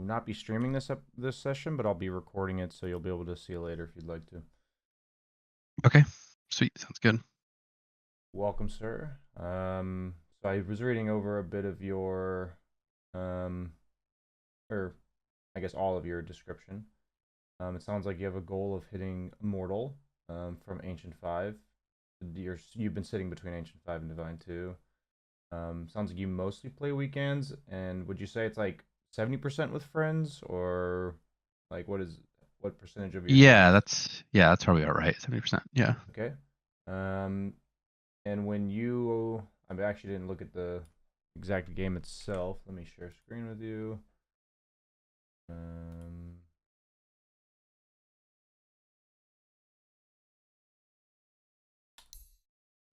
not be streaming this session, but I'll be recording it, so you'll be able to see it later if you'd like to. Okay, sweet, sounds good. Welcome, sir. So I was reading over a bit of your, or I guess all of your description. It sounds like you have a goal of hitting Immortal, from Ancient 5. You've been sitting between Ancient 5 and Divine 2. Sounds like you mostly play weekends, and would you say it's like 70% with friends, or like what percentage of your Yeah, time? that's probably all right. 70%. Yeah. Okay. Um, and when I actually didn't look at the exact game itself. Let me share screen with you. Um,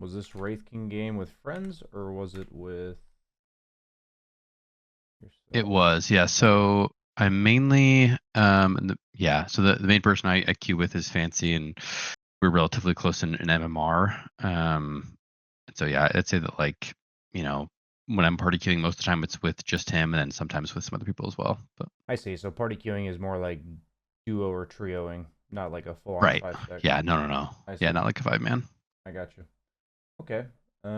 was this Wraith King game with friends, or was it with It yourself? was, yeah. So I mainly so the main person I queue with is Fancy, and we're relatively close in MMR. So yeah, I'd say that, like, when I'm party queuing, most of the time it's with just him, and then sometimes with some other people as well. But I see. So party queuing is more like duo or trioing, not like a full-on right. five stack. Yeah, no. I Yeah, see. not like a 5-man. I got you. Okay. So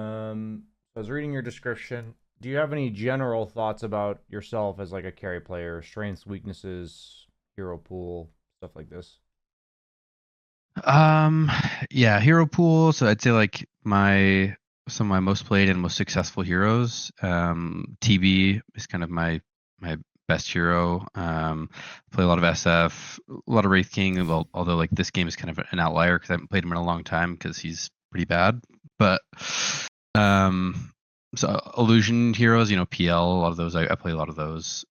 I was reading your description. Do you have any general thoughts about yourself as like a carry player, strengths, weaknesses, hero pool, stuff like this? Um, yeah, hero pool. So I'd say, like, some of my most played and most successful heroes. TB is kind of my best hero. Play a lot of SF, a lot of Wraith King. Well, although, like, this game is kind of an outlier because I haven't played him in a long time because he's pretty bad. But um, so illusion heroes, PL. A lot of those I play a lot of those.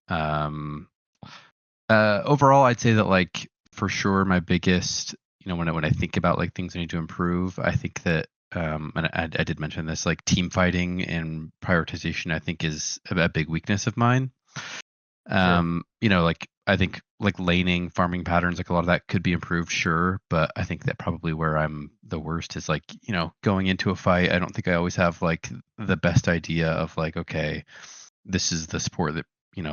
Overall, I'd say that, like, for sure, my biggest, when I think about, like, things I need to improve, I think that, and I did mention this, like, team fighting and prioritization, I think is a big weakness of mine. Sure. Like, I think, like, laning, farming patterns, like, a lot of that could be improved, sure, but I think that probably where I'm the worst is, like, going into a fight. I don't think I always have, like, the best idea of, like, okay, this is the support that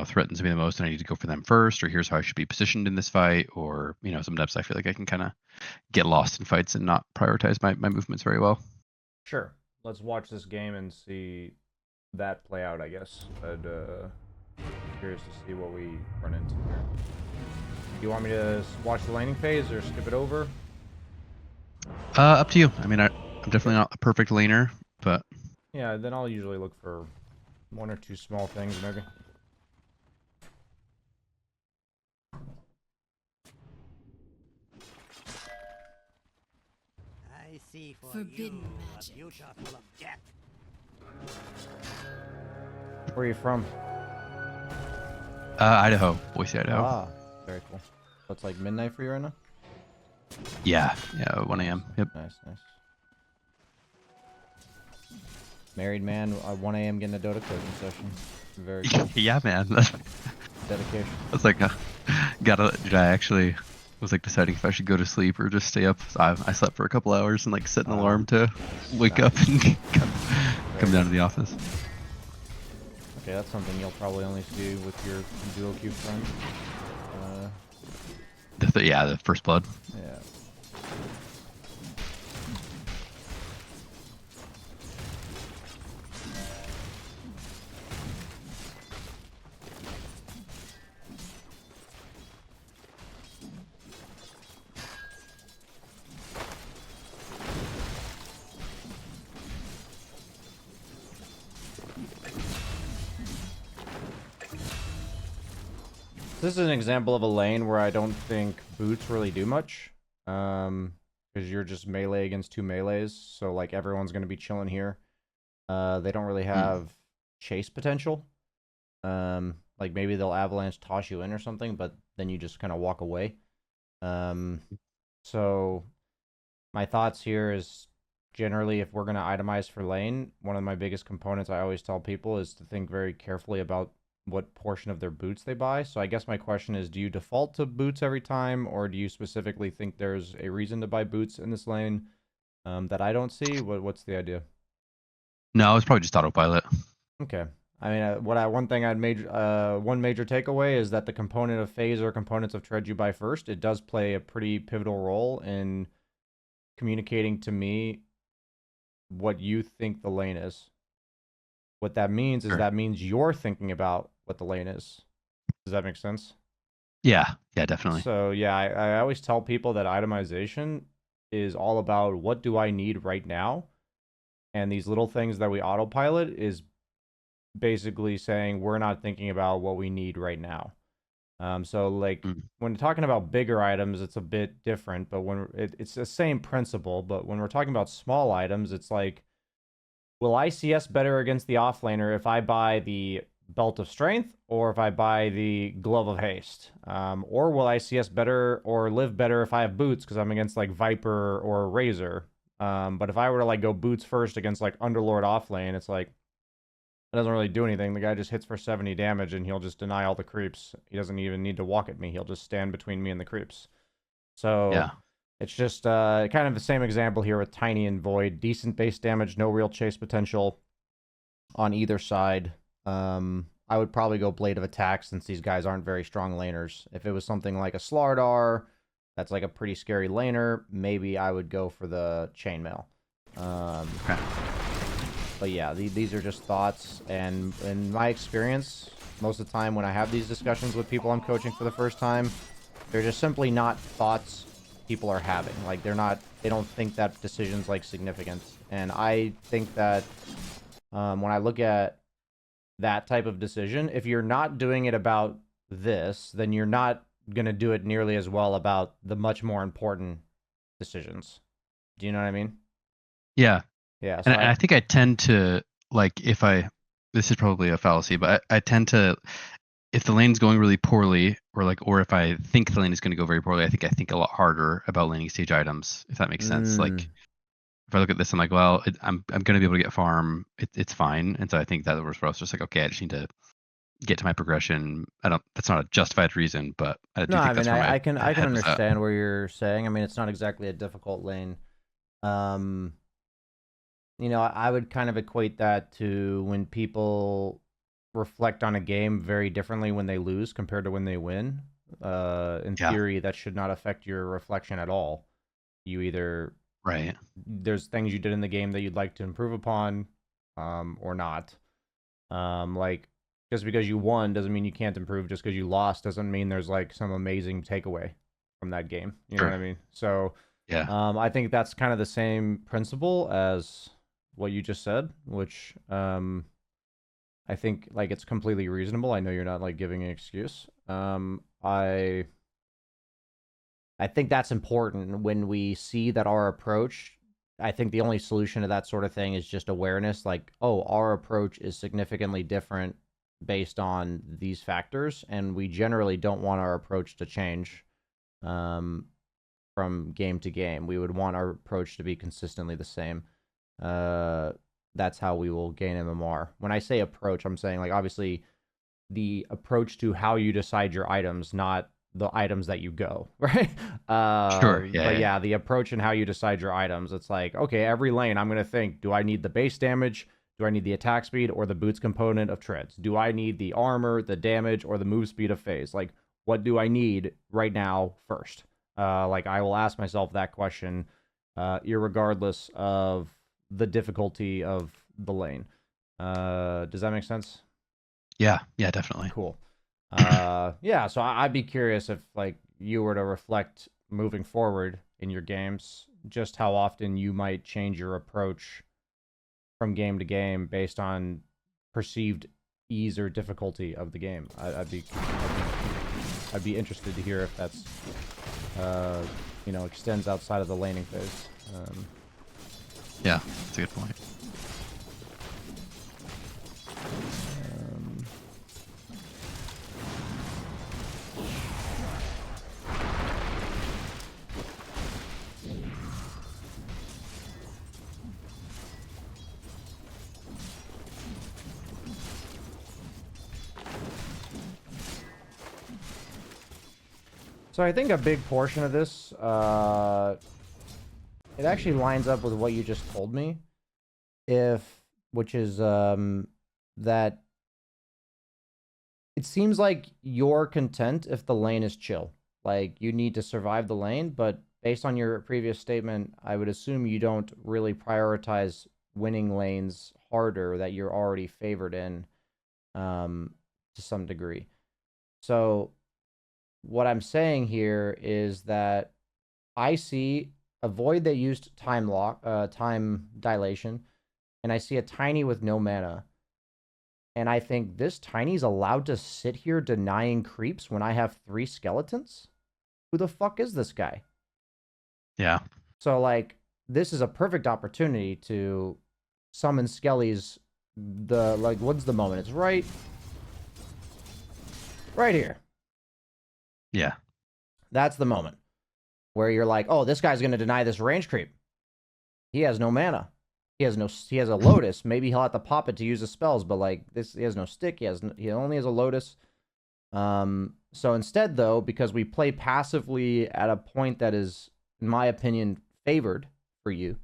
threatens me the most, and I need to go for them first, or here's how I should be positioned in this fight, or sometimes I feel like I can kind of get lost in fights and not prioritize my movements very well. Sure. Let's watch this game and see that play out, I guess. I'd be curious to see what we run into here. Do you want me to watch the laning phase or skip it over? Up to you. I mean, I'm Okay. definitely not a perfect laner, but Yeah, then I'll usually look for one or two small things, maybe. I see for Forbidden you a magic. future full of death. Where are you from? Idaho, Boise, Idaho. Ah, very cool. So it's like midnight for you right now? Yeah, 1 a.m. Yep. Nice, nice. Married man at 1 a.m. getting a Dota coaching session. Very cool. Yeah, man. That's Dedication. like dude, I actually was, like, deciding if I should go to sleep or just stay up. So I slept for a couple hours and, like, set an Wow. alarm to wake up Nice. and come Very down to good. the office. Okay, that's something you'll probably only see with your duo queue friend. Uh, The first blood. yeah. This is an example of a lane where I don't think boots really do much. Because you're just melee against two melees, so like everyone's gonna be chilling here. They don't really Mm. have chase potential. Like maybe they'll avalanche toss you in or something, but then you just kind of walk away. Um, so my thoughts here is generally if we're gonna itemize for lane, one of my biggest components I always tell people is to think very carefully about what portion of their boots they buy. So I guess my question is, do you default to boots every time, or do you specifically think there's a reason to buy boots in this lane that I don't see? What's the idea? No, it's probably just autopilot. Okay. I mean, one thing one major takeaway is that the component of phase or components of tread you buy first, it does play a pretty pivotal role in communicating to me what you think the lane is. What that means is Sure. that means you're thinking about what the lane is. Does that make sense? Yeah, definitely. So yeah, I always tell people that itemization is all about what do I need right now, and these little things that we autopilot is basically saying we're not thinking about what we need right now. So like Mm. when talking about bigger items, it's a bit different, but when it's the same principle. But when we're talking about small items, it's like, will I CS better against the offlaner if I buy the Belt of Strength or if I buy the Glove of Haste? Or will I CS better or live better if I have boots because I'm against like Viper or Razor? But if I were to like go boots first against like Underlord offlane, it's like it doesn't really do anything. The guy just hits for 70 damage and he'll just deny all the creeps. He doesn't even need to walk at me. He'll just stand between me and the creeps. So Yeah. it's just kind of the same example here with Tiny and Void. Decent base damage, no real chase potential on either side. I would probably go Blade of Attack since these guys aren't very strong laners. If it was something like a Slardar, that's like a pretty scary laner, maybe I would go for the Chainmail. Okay. But yeah, these are just thoughts, and in my experience, most of the time when I have these discussions with people I'm coaching for the first time, they're just simply not thoughts people are having. Like they don't think that decision's like significant. And I think that when I look at that type of decision, if you're not doing it about this, then you're not gonna do it nearly as well about the much more important decisions. Do you know what I mean? Yeah. Yeah. And So I think I tend to, like, this is probably a fallacy, but I tend to, if the lane's going really poorly, or if I think the lane is going to go very poorly, I think a lot harder about laning stage items, if that makes sense. Like, if I look at this, I'm like, well, I'm going to be able to get farm. It's fine. And so I think that was where I was just like, okay, I just need to get to my progression. That's not a justified reason, but I No, do I think mean that's where my I can head was at. understand where you're saying. I mean, it's not exactly a difficult lane. You know, I would kind of equate that to when people reflect on a game very differently when they lose compared to when they win. In Yeah. theory, that should not affect your reflection at all. You either Right. there's things you did in the game that you'd like to improve upon, or not. Like just because you won doesn't mean you can't improve. Just because you lost doesn't mean there's like some amazing takeaway from that game. You know what Sure. I mean? So, Yeah. I think that's kind of the same principle as what you just said, which I think like it's completely reasonable. I know you're not like giving an excuse. I think that's important when we see that our approach. I think the only solution to that sort of thing is just awareness. Like, oh, our approach is significantly different based on these factors, and we generally don't want our approach to change from game to game. We would want our approach to be consistently the same. That's how we will gain MMR. When I say approach, I'm saying like obviously the approach to how you decide your items, not the items that you go, right? Sure. But Yeah. yeah, the approach and how you decide your items. It's like, okay, every lane I'm gonna think, do I need the base damage? Do I need the attack speed or the boots component of treads? Do I need the armor, the damage, or the move speed of phase? Like, what do I need right now first? Like I will ask myself that question, irregardless of the difficulty of the lane. Does that make sense? Yeah. Definitely. Cool. Yeah, so I'd be curious if like you were to reflect moving forward in your games, just how often you might change your approach from game to game based on perceived ease or difficulty of the game. I'd be interested to hear if that's extends outside of the laning phase. Yeah, that's a good point. So I think a big portion of this, it actually lines up with what you just told me, which is that it seems like you're content if the lane is chill. Like, you need to survive the lane, but based on your previous statement, I would assume you don't really prioritize winning lanes harder that you're already favored in, to some degree. So what I'm saying here is that I see a void that used time dilation, and I see a tiny with no mana. And I think this tiny's allowed to sit here denying creeps when I have 3 skeletons? Who the fuck is this guy? Yeah. So, like, this is a perfect opportunity to summon Skelly's, what's the moment? It's right here. Yeah. That's the moment where you're like, oh, this guy's going to deny this range creep. He has no mana. He has a Lotus. Maybe he'll have to pop it to use his spells, but like this, he has no stick. He only has a Lotus. So instead, though, because we play passively at a point that is, in my opinion, favored for you,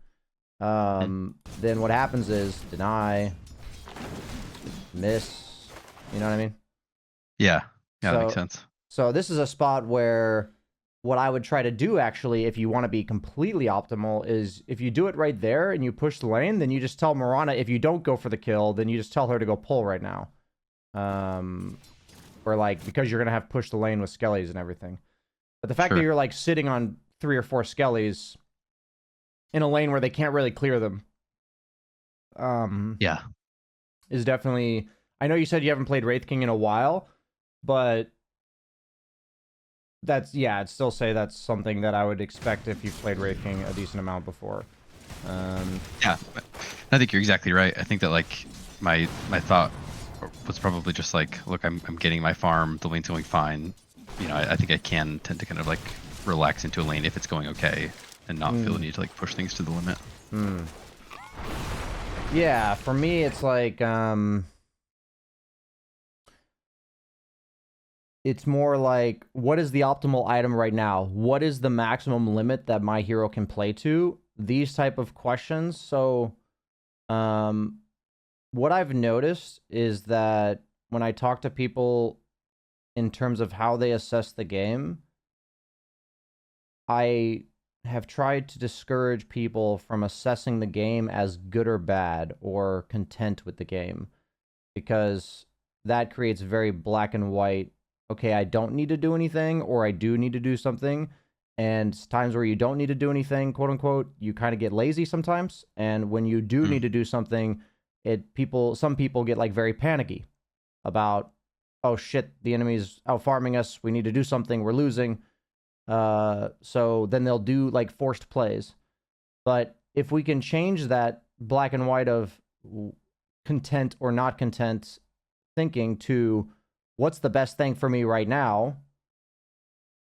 then what happens is deny, miss. You know what I mean? Yeah. Yeah, that makes sense. So this is a spot where what I would try to do, actually, if you want to be completely optimal, is if you do it right there and you push the lane, then you just tell Mirana, if you don't go for the kill, then you just tell her to go pull right now. Or like, because you're going to have to push the lane with skellies and everything. But the fact that you're like sitting on 3 or 4 skellies in a lane where they can't really clear them, yeah, is definitely... I know you said you haven't played Wraith King in a while, but that's, yeah, I'd still say that's something that I would expect if you've played Wraith King a decent amount before. Yeah, I think you're exactly right. I think that like my thought was probably just like, look, I'm getting my farm, the lane's going fine. You know, I think I can tend to kind of like relax into a lane if it's going okay and not feel the need to like push things to the limit. Yeah, for me it's like it's more like, what is the optimal item right now? What is the maximum limit that my hero can play to? These type of questions. So what I've noticed is that when I talk to people in terms of how they assess the game, I have tried to discourage people from assessing the game as good or bad or content with the game, because that creates very black and white. Okay, I don't need to do anything, or I do need to do something. And times where you don't need to do anything, quote unquote, you kind of get lazy sometimes. And when you do need to do something, some people get like very panicky about, oh shit, the enemy's out farming us, we need to do something, we're losing. So then they'll do like forced plays. But if we can change that black and white of content or not content thinking to what's the best thing for me right now,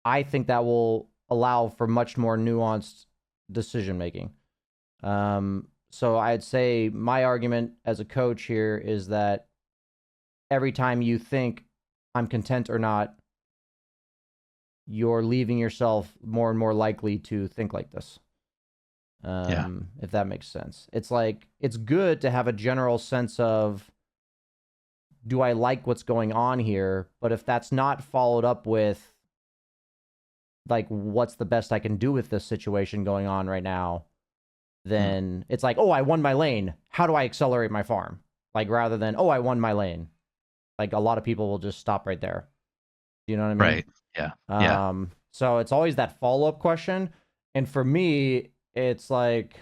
I think that will allow for much more nuanced decision making. So I'd say my argument as a coach here is that every time you think I'm content or not, you're leaving yourself more and more likely to think like this. If that makes sense. It's like, it's good to have a general sense of, do I like what's going on here? But if that's not followed up with, like, what's the best I can do with this situation going on right now, then it's like, oh, I won my lane. How do I accelerate my farm? Like, rather than, oh, I won my lane. Like, a lot of people will just stop right there. You know what I mean? Right. Yeah. So it's always that follow-up question. And for me, it's like,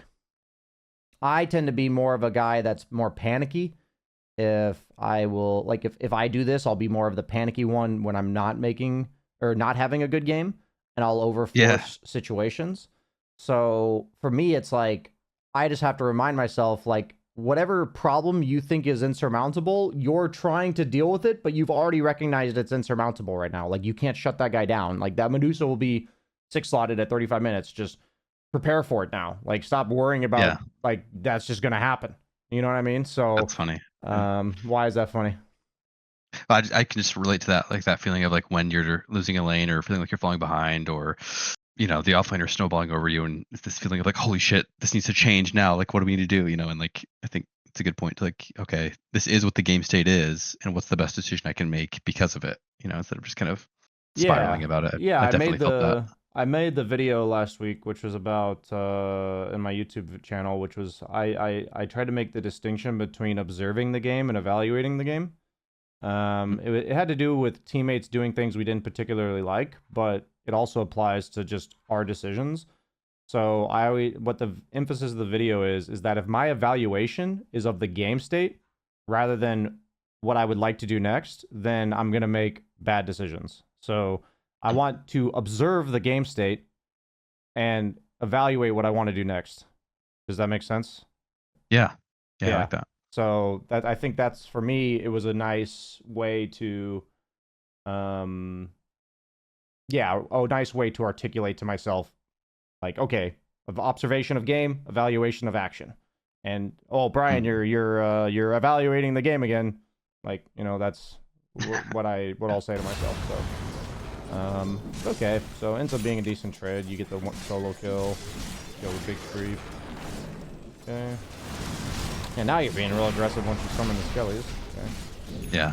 I tend to be more of a guy that's more panicky. If I will, like, if I do this, I'll be more of the panicky one when I'm not making or not having a good game, and I'll overforce situations. So for me, it's like, I just have to remind myself, like, whatever problem you think is insurmountable, you're trying to deal with it, but you've already recognized it's insurmountable right now. Like, you can't shut that guy down. Like, that Medusa will be 6 slotted at 35 minutes. Just prepare for it now. Like, stop worrying about, like, that's just going to happen. You know what I mean? So that's funny. Why is that funny? I can just relate to that, like that feeling of like when you're losing a lane or feeling like you're falling behind, or you know, the offlaner snowballing over you, and it's this feeling of like, holy shit, this needs to change now. Like, what do we need to do? You know, and like I think it's a good point. Like, okay, this is what the game state is, and what's the best decision I can make because of it. Instead of just kind of spiraling about it. Yeah, I I definitely made felt that. I made the video last week, which was about in my YouTube channel, which was I tried to make the distinction between observing the game and evaluating the game. It had to do with teammates doing things we didn't particularly like, but it also applies to just our decisions. So what the emphasis of the video is that if my evaluation is of the game state rather than what I would like to do next, then I'm going to make bad decisions. So I want to observe the game state and evaluate what I want to do next. Does that make sense? Yeah. I like that. So I think that's, for me, it was a nice way to a nice way to articulate to myself, like, okay, of observation of game, evaluation of action. And Brian, you're evaluating the game again. Like, that's what I'll say to myself. So okay. So it ends up being a decent trade. You get the one solo kill the big creep. Okay. And now you're being real aggressive once you summon the skellies. Okay. Yeah.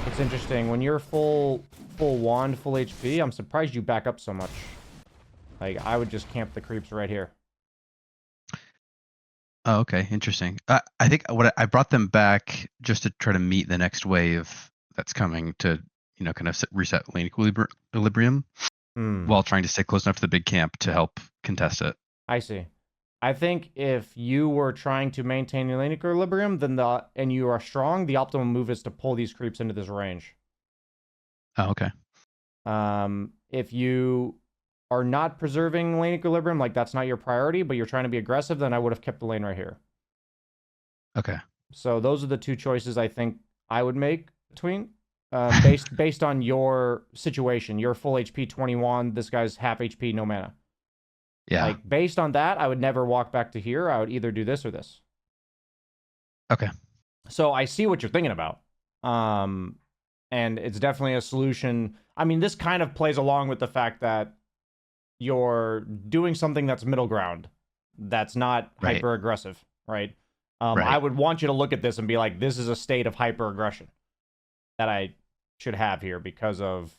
It's interesting when you're full wand, full HP. I'm surprised you back up so much. Like, I would just camp the creeps right here. Oh, okay, interesting. I think I brought them back just to try to meet the next wave that's coming to, kind of reset lane equilibrium while trying to stay close enough to the big camp to help contest it. I see. I think if you were trying to maintain your lane equilibrium, then and you are strong, the optimal move is to pull these creeps into this range. Oh, okay. If you are not preserving lane equilibrium, like that's not your priority, but you're trying to be aggressive, then I would have kept the lane right here. Okay. So those are the two choices I think I would make between, based on your situation. You're full HP 21, this guy's half HP, no mana. Yeah. Like, based on that, I would never walk back to here. I would either do this or this. Okay. So I see what you're thinking about. And it's definitely a solution. I mean, this kind of plays along with the fact that you're doing something that's middle ground. That's not hyper aggressive, right? I would want you to look at this and be like, this is a state of hyper aggression that I should have here because of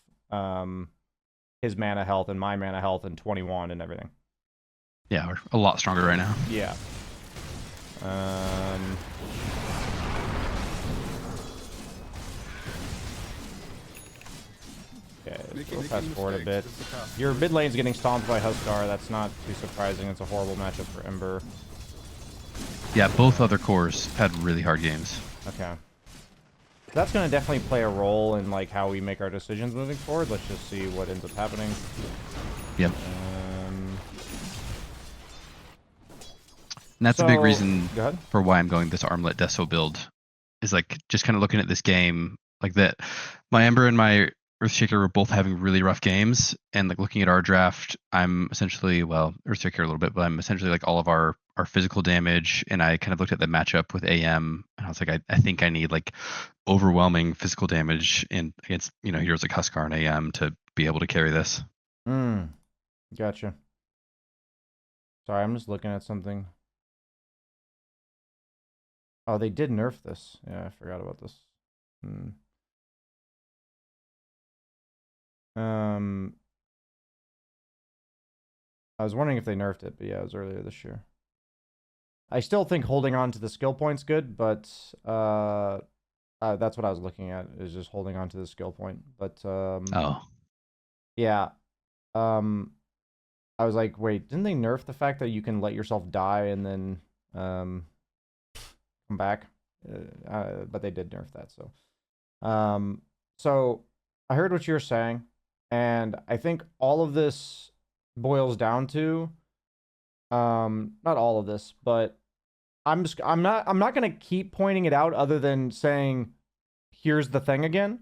his mana health and my mana health and 21 and everything. Yeah, we're a lot stronger right now. Yeah. Okay, we'll fast forward a bit. Your mid lane's getting stomped by Huskar. That's not too surprising. It's a horrible matchup for Ember. Yeah, both other cores had really hard games. Okay. That's going to definitely play a role in like how we make our decisions moving forward. Let's just see what ends up happening. Yep. And that's a big reason for why I'm going this Armlet Deso build. Is like just kind of looking at this game like that. My Ember and my Earthshaker were both having really rough games, and like looking at our draft, I'm essentially, well, Earthshaker a little bit, but I'm essentially like all of our physical damage, and I kind of looked at the matchup with AM, and I was like, I think I need like overwhelming physical damage against heroes like Huskar and AM to be able to carry this. Gotcha. Sorry, I'm just looking at something. Oh, they did nerf this. Yeah, I forgot about this. I was wondering if they nerfed it, but yeah, it was earlier this year. I still think holding on to the skill point's good, but that's what I was looking at, is just holding on to the skill point. But yeah, I was like, wait, didn't they nerf the fact that you can let yourself die and then come back? But they did nerf that. So I heard what you're saying, and I think all of this boils down to not all of this, but I'm not gonna keep pointing it out other than saying, here's the thing again.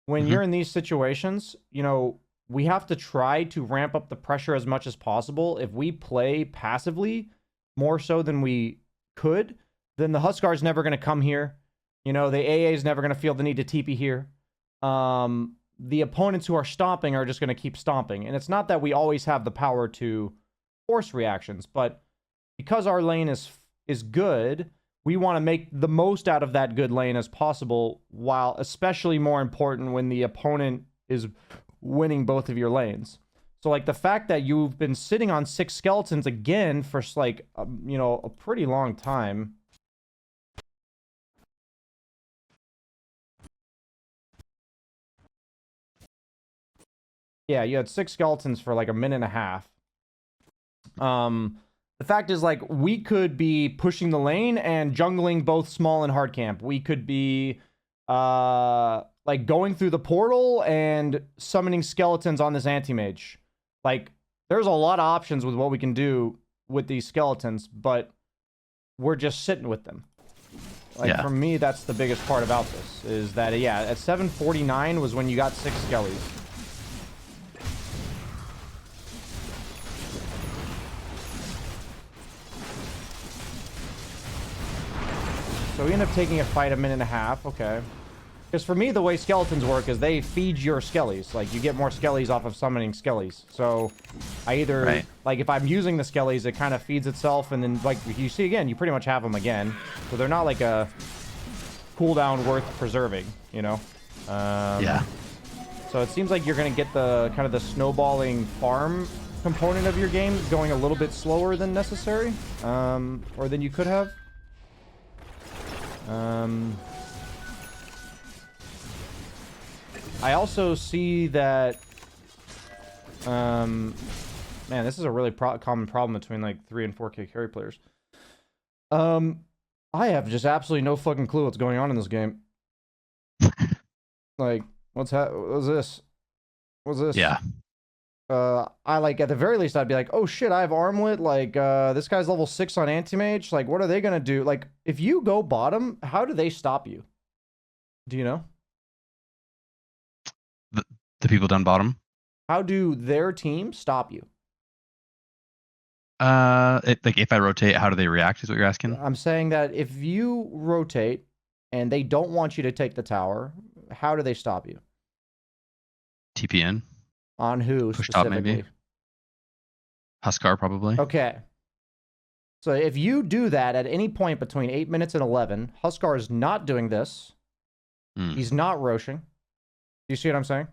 When you're in these situations, we have to try to ramp up the pressure as much as possible. If we play passively more so than we could, then the Huskar's never going to come here. You know, the AA is never going to feel the need to TP here. The opponents who are stomping are just going to keep stomping. And it's not that we always have the power to force reactions, but because our lane is good, we want to make the most out of that good lane as possible, while especially more important when the opponent is winning both of your lanes. So, like, the fact that you've been sitting on 6 skeletons again for, like, you know, a pretty long time. Yeah, you had 6 skeletons for, like, a minute and a half. The fact is, like, we could be pushing the lane and jungling both small and hard camp. We could be, like, going through the portal and summoning skeletons on this anti-mage. Like, there's a lot of options with what we can do with these skeletons, but we're just sitting with them. Like, for me, that's the biggest part about this, is that, yeah, at 749 was when you got 6 skellies. So we end up taking a fight a minute and a half, okay. Because for me, the way skeletons work is they feed your skellies. Like, you get more skellies off of summoning skellies. So I either, like, if I'm using the skellies, it kind of feeds itself, and then, like, you see again, you pretty much have them again. So they're not like a cooldown worth preserving, you know? Yeah. So it seems like you're going to get the kind of the snowballing farm component of your game going a little bit slower than necessary, or than you could have. I also see that, man, this is a really common problem between, like, 3 and 4K carry players. I have just absolutely no fucking clue what's going on in this game. Like, what's this? What's this? Yeah. I, like, at the very least, I'd be like, oh shit, I have armlet, like, this guy's level 6 on anti-mage, like, what are they gonna do? Like, if you go bottom, how do they stop you? Do you know? The people down bottom? How do their team stop you? Like, if I rotate, how do they react, is what you're asking? I'm saying that if you rotate and they don't want you to take the tower, how do they stop you? TP in. On who Push top, specifically? maybe. Huskar, probably. Okay. So if you do that at any point between 8 minutes and 11, Huskar is not doing this. He's not roshing. You see what I'm saying?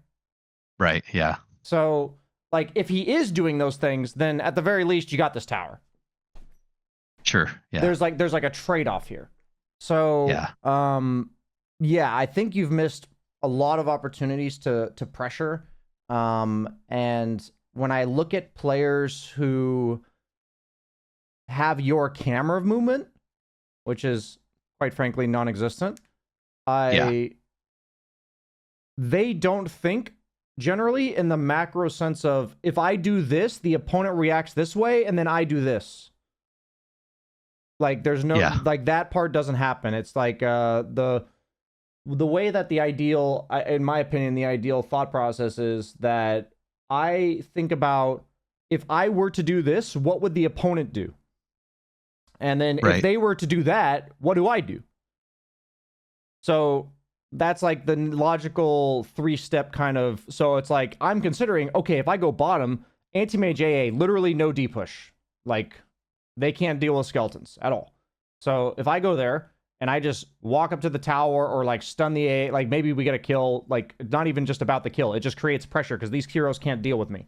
Right, yeah. So, like, if he is doing those things, then at the very least, you got this tower. Sure, yeah. There's like a trade-off here. So, yeah, I think you've missed a lot of opportunities to pressure. And when I look at players who have your camera movement, which is quite frankly non-existent, they don't think generally in the macro sense of, if I do this, the opponent reacts this way, and then I do this. Like, there's no, like, that part doesn't happen. It's like, the way that the ideal, in my opinion, the ideal thought process is that I think about, if I were to do this, what would the opponent do? And then if they were to do that, what do I do? So that's like the logical 3-step kind of, so it's like, I'm considering, okay, if I go bottom, anti-mage AA, literally no D-push. Like, they can't deal with skeletons at all. So if I go there, and I just walk up to the tower, or, like, stun the AA, like, maybe we get a kill, like, not even just about the kill, it just creates pressure, because these heroes can't deal with me.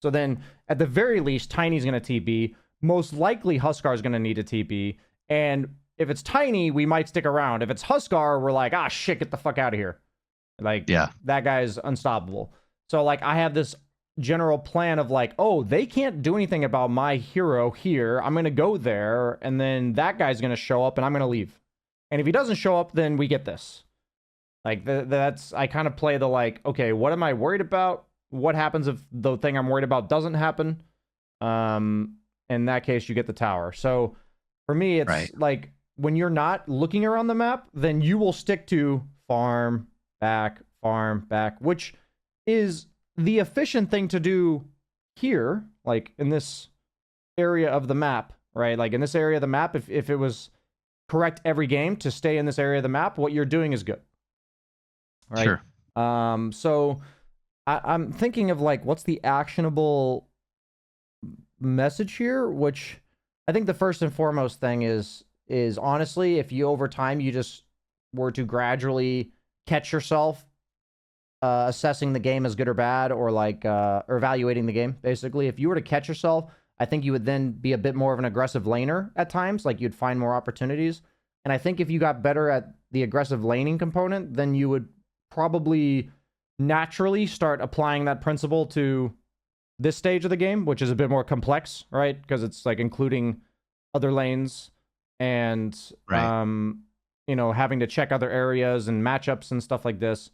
So then, at the very least, Tiny's gonna TP, most likely Huskar's gonna need a TP, and if it's Tiny, we might stick around. If it's Huskar, we're like, ah, shit, get the fuck out of here. Like, that guy's unstoppable. So, like, I have this general plan of, like, oh, they can't do anything about my hero here. I'm going to go there, and then that guy's going to show up, and I'm going to leave. And if he doesn't show up, then we get this. Like, that's, I kind of play the, like, okay, what am I worried about? What happens if the thing I'm worried about doesn't happen? In that case, you get the tower. So, for me, it's like, when you're not looking around the map, then you will stick to farm, back, which is the efficient thing to do here, like, in this area of the map, right? Like, in this area of the map, if it was correct every game to stay in this area of the map, what you're doing is good. Right? Sure. So I'm thinking of like, what's the actionable message here? Which I think the first and foremost thing is honestly, if you over time you just were to gradually catch yourself assessing the game as good or bad, or like or evaluating the game, basically, if you were to catch yourself, I think you would then be a bit more of an aggressive laner at times. Like you'd find more opportunities. And I think if you got better at the aggressive laning component, then you would probably naturally start applying that principle to this stage of the game, which is a bit more complex, right? Because it's like including other lanes and Right. you know, having to check other areas and matchups and stuff like this.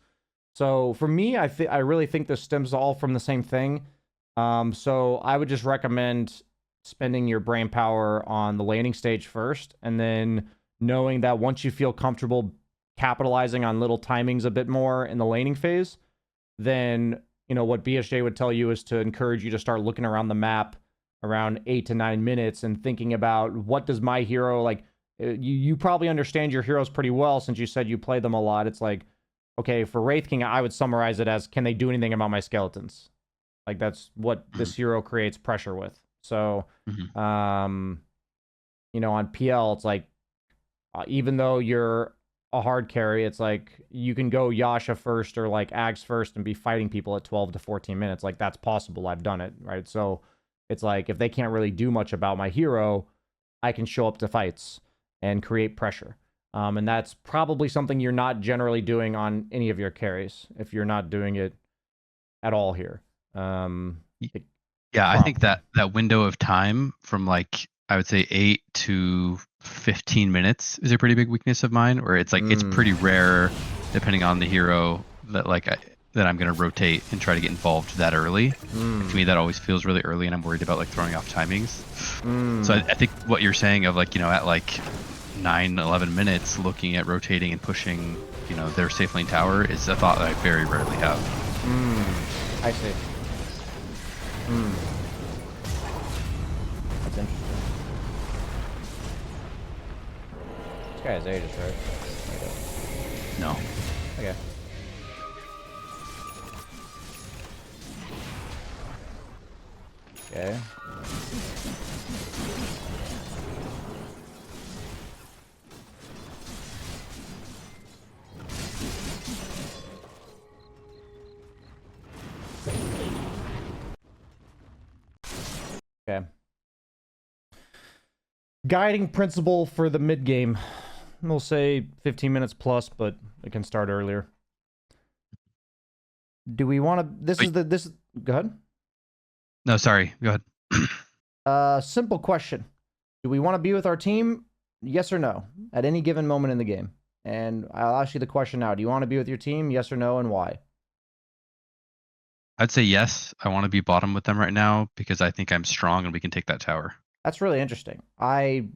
So for me, I really think this stems all from the same thing. So I would just recommend spending your brain power on the laning stage first, and then knowing that once you feel comfortable capitalizing on little timings a bit more in the laning phase, then you know what BSJ would tell you is to encourage you to start looking around the map around 8 to 9 minutes and thinking about, what does my hero like. You probably understand your heroes pretty well since you said you play them a lot. It's like, okay, for Wraith King, I would summarize it as, can they do anything about my skeletons? Like, that's what this hero creates pressure with. So, Mm-hmm. you know, on PL, it's like, even though you're a hard carry, it's like you can go Yasha first or like Ags first and be fighting people at 12 to 14 minutes. Like, that's possible. I've done it, right? So it's like, if they can't really do much about my hero, I can show up to fights and create pressure. And that's probably something you're not generally doing on any of your carries, if you're not doing it at all here. Yeah, I think that window of time from like, I would say 8 to 15 minutes is a pretty big weakness of mine, where it's like it's pretty rare, depending on the hero, that like that I'm gonna rotate and try to get involved that early. To me, that always feels really early, and I'm worried about like throwing off timings. So I think what you're saying of like, you know, at like 9-11 minutes, looking at rotating and pushing, you know, their safe lane tower is a thought that I very rarely have. I see. That's interesting. This guy has Aegis, right? No. Okay. Okay. Okay. Guiding principle for the mid game. We'll say 15 minutes plus, but it can start earlier. Do we want to? This. Go ahead. No, sorry. Go ahead. Simple question. Do we want to be with our team? Yes or no? At any given moment in the game. And I'll ask you the question now. Do you want to be with your team? Yes or no, and why? I'd say yes. I want to be bottom with them right now because I think I'm strong and we can take that tower. That's really interesting. I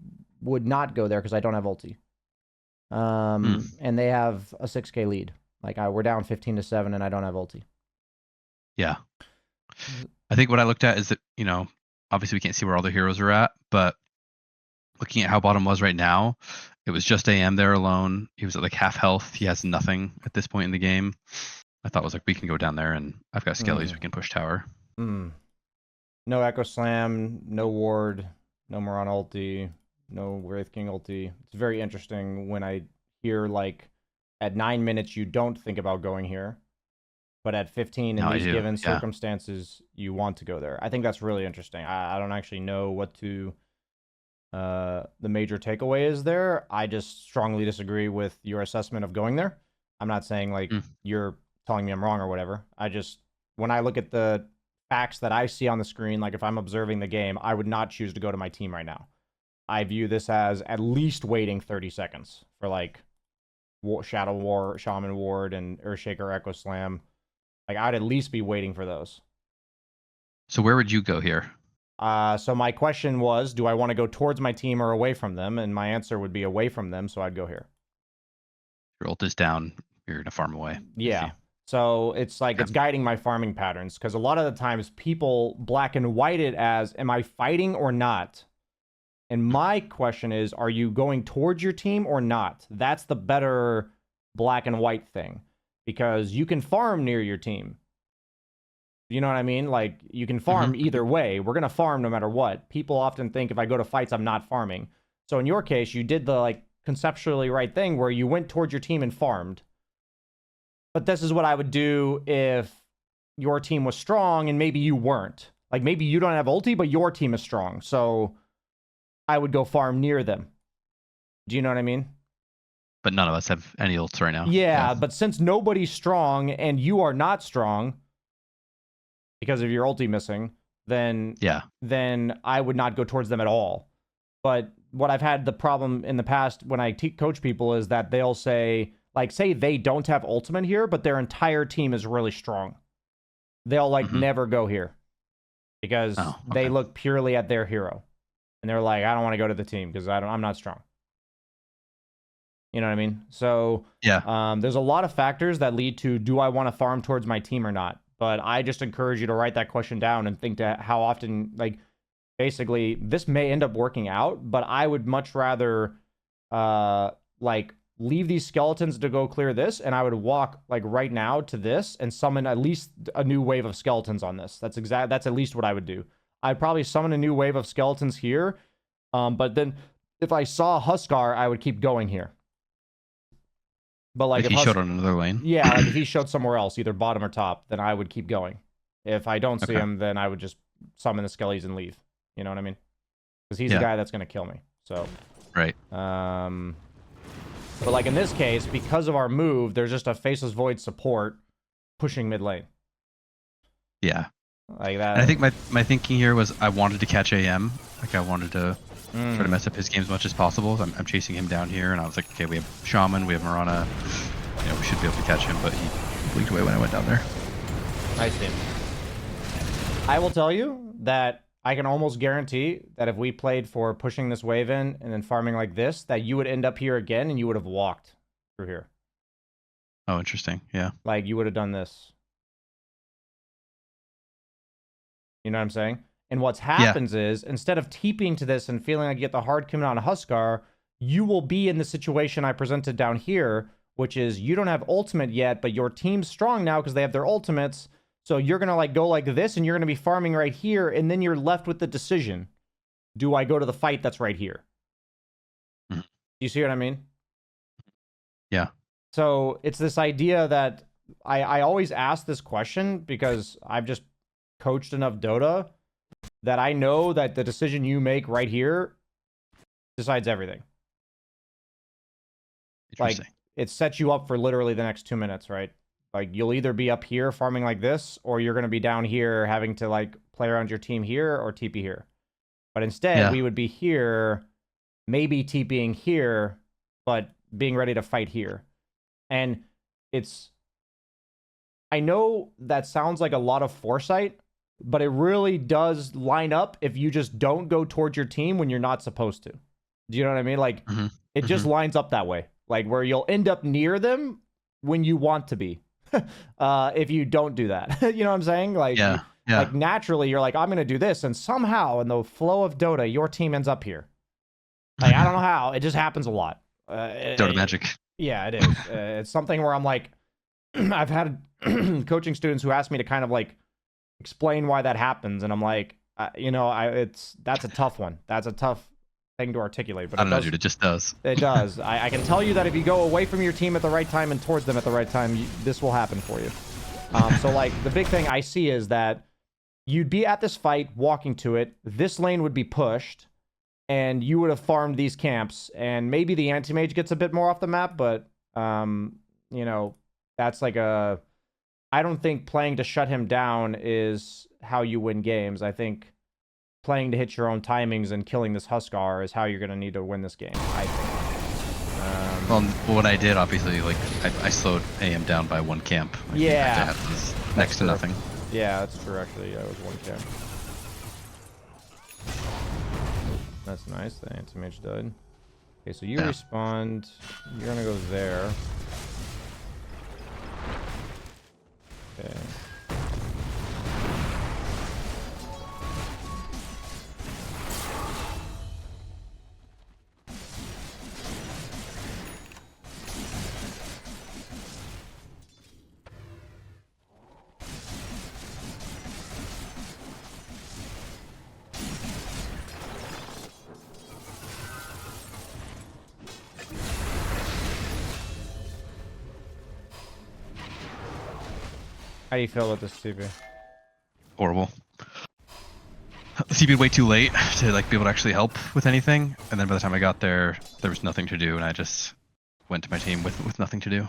would not go there because I don't have ulti. And they have a 6k lead. Like, we're down 15-7 and I don't have ulti. Yeah. I think what I looked at is that, you know, obviously we can't see where all the heroes are at, but looking at how bottom was right now, it was just AM there alone. He was at like half health. He has nothing at this point in the game. I thought it was like, we can go down there and I've got skellies. We can push tower. No Echo Slam, no Ward, no Moran ulti, no Wraith King ulti. It's very interesting when I hear like at 9 minutes you don't think about going here, but at 15 in these given circumstances you want to go there. I think that's really interesting. I don't actually know what to the major takeaway is there. I just strongly disagree with your assessment of going there. I'm not saying like you're telling me I'm wrong or whatever. I just, when I look at the facts that I see on the screen, like if I'm observing the game, I would not choose to go to my team right now. I view this as at least waiting 30 seconds for like Shadow War, Shaman Ward, and Earthshaker Echo Slam. Like, I'd at least be waiting for those. So where would you go here? So my question was, do I want to go towards my team or away from them? And my answer would be away from them, so I'd go here. Your ult is down. You're going to farm away. Yeah. So it's like, it's guiding my farming patterns, because a lot of the times people black and white it as, am I fighting or not? And my question is, are you going towards your team or not? That's the better black and white thing. Because you can farm near your team. You know what I mean? Like, you can farm either way. We're going to farm no matter what. People often think if I go to fights, I'm not farming. So in your case, you did the, like, conceptually right thing where you went towards your team and farmed. But this is what I would do if your team was strong and maybe you weren't. Like, maybe you don't have ulti, but your team is strong. So I would go farm near them. Do you know what I mean? But none of us have any ults right now. Yeah, but since nobody's strong and you are not strong because of your ulti missing, then I would not go towards them at all. But what I've had the problem in the past when I coach people is that they'll say, like, say they don't have ultimate here, but their entire team is really strong. They'll, like, never go here because they look purely at their hero. And they're like, I don't want to go to the team because I'm not strong. You know what I mean? So there's a lot of factors that lead to, do I want to farm towards my team or not? But I just encourage you to write that question down and think to how often, like, basically, this may end up working out, but I would much rather, like, leave these skeletons to go clear this, and I would walk, like, right now to this and summon at least a new wave of skeletons on this. That's at least what I would do. I'd probably summon a new wave of skeletons here, but then if I saw Huskar, I would keep going here. But like if he showed on another lane? Yeah, like if he showed somewhere else, either bottom or top, then I would keep going. If I don't see him, then I would just summon the skellies and leave. You know what I mean? Because he's the guy that's going to kill me. So. Right. But like in this case, because of our move, there's just a Faceless Void support pushing mid lane. Yeah. Like that. And I think my thinking here was I wanted to catch AM. Like I wanted to try to mess up his game as much as possible. I'm chasing him down here, and I was like, okay, we have Shaman, we have Mirana. You know, we should be able to catch him, but he blinked away when I went down there. Nice team. I will tell you that I can almost guarantee that if we played for pushing this wave in and then farming like this, that you would end up here again and you would have walked through here. Oh, interesting. Yeah. Like you would have done this. You know what I'm saying? And what happens is, instead of TPing to this and feeling like you get the hard commit on Huskar, you will be in the situation I presented down here, which is you don't have ultimate yet, but your team's strong now because they have their ultimates. So you're going to like go like this, and you're going to be farming right here, and then you're left with the decision. Do I go to the fight that's right here? You see what I mean? Yeah. So it's this idea that I always ask this question because I've just coached enough Dota that I know that the decision you make right here decides everything. Like, it sets you up for literally the next 2 minutes, right? Like, you'll either be up here farming like this, or you're going to be down here having to, like, play around your team here or TP here. But instead, we would be here, maybe TPing here, but being ready to fight here. And it's... I know that sounds like a lot of foresight, but it really does line up if you just don't go towards your team when you're not supposed to. Do you know what I mean? Like, it just lines up that way. Like, where you'll end up near them when you want to be. If you don't do that. You know what I'm saying? Like, like naturally, you're like, I'm going to do this, and somehow, in the flow of Dota, your team ends up here. Like, I don't know how. It just happens a lot. Dota magic. Yeah, it is. It's something where I'm like, I've had coaching students who ask me to kind of, like, explain why that happens, and I'm like, you know, that's a tough one. That's a tough thing to articulate. But I don't know, dude. It just does. It does. I can tell you that if you go away from your team at the right time and towards them at the right time, this will happen for you. So, like, the big thing I see is that you'd be at this fight, walking to it. This lane would be pushed, and you would have farmed these camps, and maybe the anti-mage gets a bit more off the map, but, you know, that's like a... I don't think playing to shut him down is how you win games. I think playing to hit your own timings and killing this Huskar is how you're going to need to win this game, I think. Well, what I did, obviously, like, I slowed AM down by one camp. Next to nothing. Yeah, that's true, actually. Yeah, it was one camp. That's nice. The anti-mage died. Okay, so you respawned. You're going to go there. Okay. How do you feel about this TP? Horrible. The TP'd way too late to like be able to actually help with anything, and then by the time I got there, there was nothing to do, and I just went to my team with nothing to do.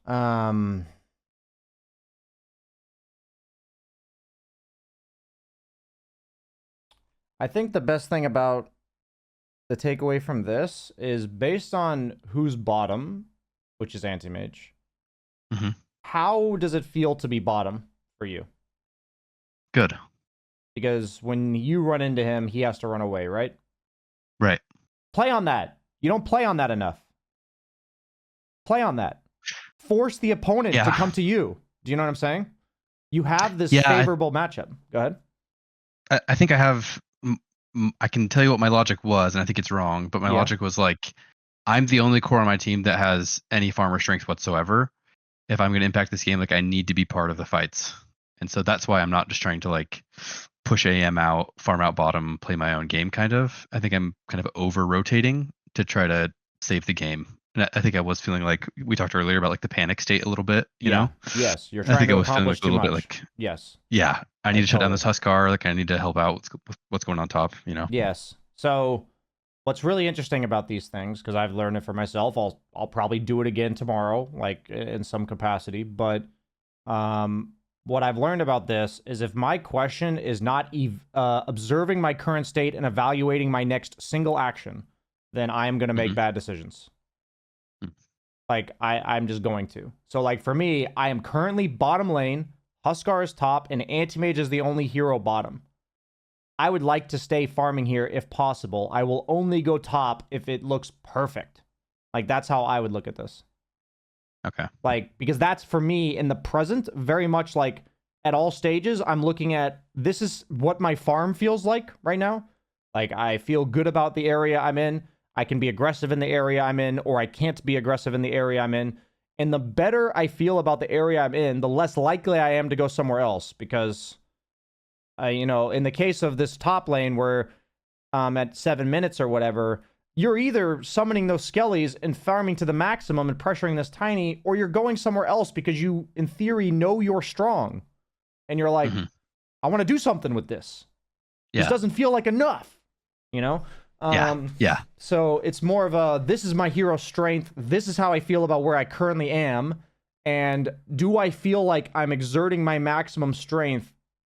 I think the best thing about the takeaway from this is based on who's bottom, which is anti-mage. Mm-hmm. How does it feel to be bottom for you? Good. Because when you run into him, he has to run away, right? Right. Play on that. You don't play on that enough. Play on that. Force the opponent to come to you. Do you know what I'm saying? You have this favorable matchup. Go ahead. I think I have... I can tell you what my logic was, and I think it's wrong, but my logic was like, I'm the only core on my team that has any farmer strength whatsoever. If I'm going to impact this game, like I need to be part of the fights. And so that's why I'm not just trying to like push AM out, farm out bottom, play my own game kind of. I think I'm kind of over rotating to try to save the game. And I think I was feeling like we talked earlier about like the panic state a little bit, you know? Yes, you're trying to accomplish too much. I think I was feeling like a little bit like, yes. Yeah, I need to shut down this Huskar. Like I need to help out what's going on top, you know? Yes. So what's really interesting about these things, because I've learned it for myself, I'll probably do it again tomorrow, like in some capacity. But what I've learned about this is if my question is not observing my current state and evaluating my next single action, then I am going to make bad decisions. Like, I'm just going to. So, like, for me, I am currently bottom lane, Huskar is top, and Anti-Mage is the only hero bottom. I would like to stay farming here if possible. I will only go top if it looks perfect. Like, that's how I would look at this. Okay. Like, because that's, for me, in the present, very much like, at all stages, I'm looking at, this is what my farm feels like right now. Like, I feel good about the area I'm in. I can be aggressive in the area I'm in, or I can't be aggressive in the area I'm in. And the better I feel about the area I'm in, the less likely I am to go somewhere else. Because, you know, in the case of this top lane where at 7 minutes or whatever, you're either summoning those skellies and farming to the maximum and pressuring this tiny, or you're going somewhere else because you, in theory, know you're strong. And you're like, I want to do something with this. This doesn't feel like enough, you know? So it's more of a, this is my hero strength. This is how I feel about where I currently am. And do I feel like I'm exerting my maximum strength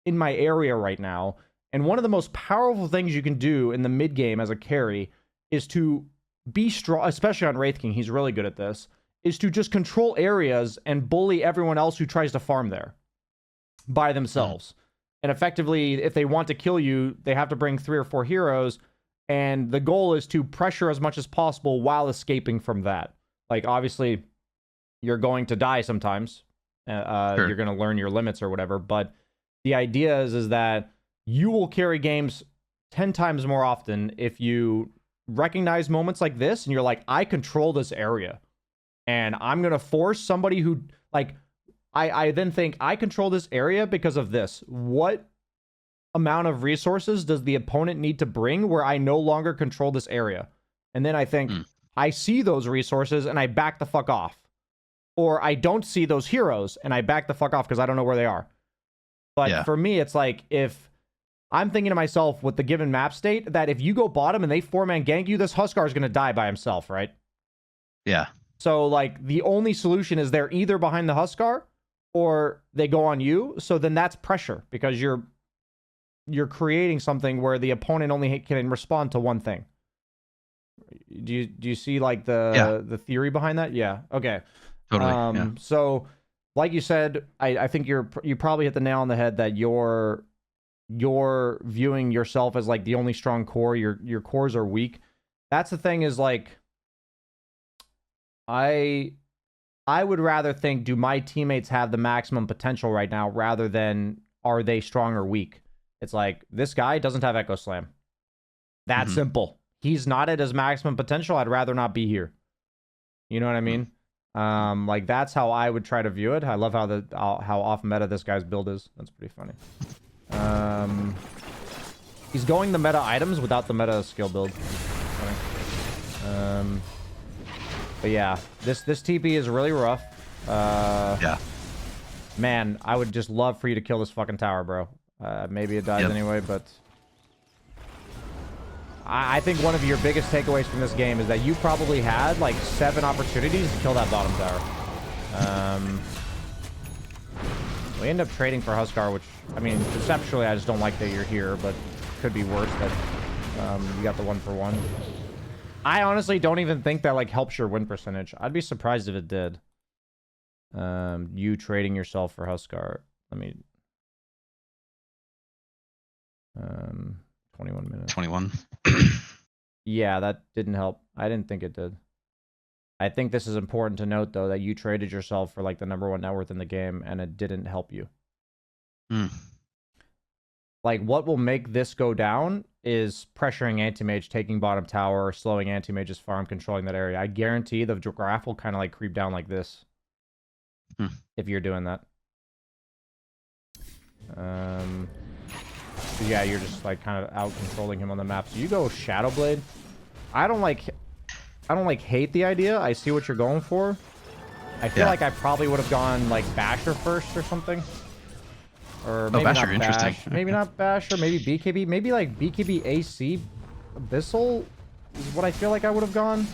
in my area right now? And one of the most powerful things you can do in the mid game as a carry is to be strong, especially on Wraith King. He's really good at this, is to just control areas and bully everyone else who tries to farm there by themselves. And effectively, if they want to kill you, they have to bring 3 or 4 heroes. And the goal is to pressure as much as possible while escaping from that. Like, obviously, you're going to die sometimes. You're going to learn your limits or whatever. But the idea is that you will carry games 10 times more often if you recognize moments like this and you're like, I control this area. And I'm going to force somebody who, like, I then think, I control this area because of this. What amount of resources does the opponent need to bring where I no longer control this area? And then I think, I see those resources and I back the fuck off. Or I don't see those heroes and I back the fuck off because I don't know where they are. But for me, it's like, if I'm thinking to myself with the given map state, that if you go bottom and they 4-man gank you, this Huskar is going to die by himself, right? Yeah. So, like, the only solution is they're either behind the Huskar or they go on you. So then that's pressure because you're creating something where the opponent only can respond to one thing. Do you see like the theory behind that? Yeah. Okay. Totally. So like you said, I think you probably hit the nail on the head that you're viewing yourself as like the only strong core. Your cores are weak. That's the thing, is like, I would rather think, do my teammates have the maximum potential right now rather than are they strong or weak? It's like, this guy doesn't have Echo Slam. That simple. He's not at his maximum potential. I'd rather not be here. You know what I mean? Like, that's how I would try to view it. I love how off meta this guy's build is. That's pretty funny. He's going the meta items without the meta skill build. But yeah, this TP is really rough. Yeah. Man, I would just love for you to kill this fucking tower, bro. Maybe it dies anyway, but... I think one of your biggest takeaways from this game is that you probably had, like, 7 opportunities to kill that bottom tower. We end up trading for Huskar, which, I mean, conceptually, I just don't like that you're here, but could be worse that you got the 1-for-1. I honestly don't even think that, like, helps your win percentage. I'd be surprised if it did. You trading yourself for Huskar. Let me... 21 minutes. 21. Yeah, that didn't help. I didn't think it did. I think this is important to note, though, that you traded yourself for, like, the #1 net worth in the game, and it didn't help you. Like, what will make this go down is pressuring Anti-Mage, taking bottom tower, slowing Anti-Mage's farm, controlling that area. I guarantee the graph will kind of, like, creep down like this. If you're doing that. Yeah, you're just, like, kind of out-controlling him on the map. So you go Shadowblade. I don't hate the idea. I see what you're going for. I feel like I probably would have gone, like, Basher first or something. Or maybe Basher, not interesting. Bash. Maybe not Basher, maybe BKB. Maybe, like, BKB AC Abyssal is what I feel like I would have gone.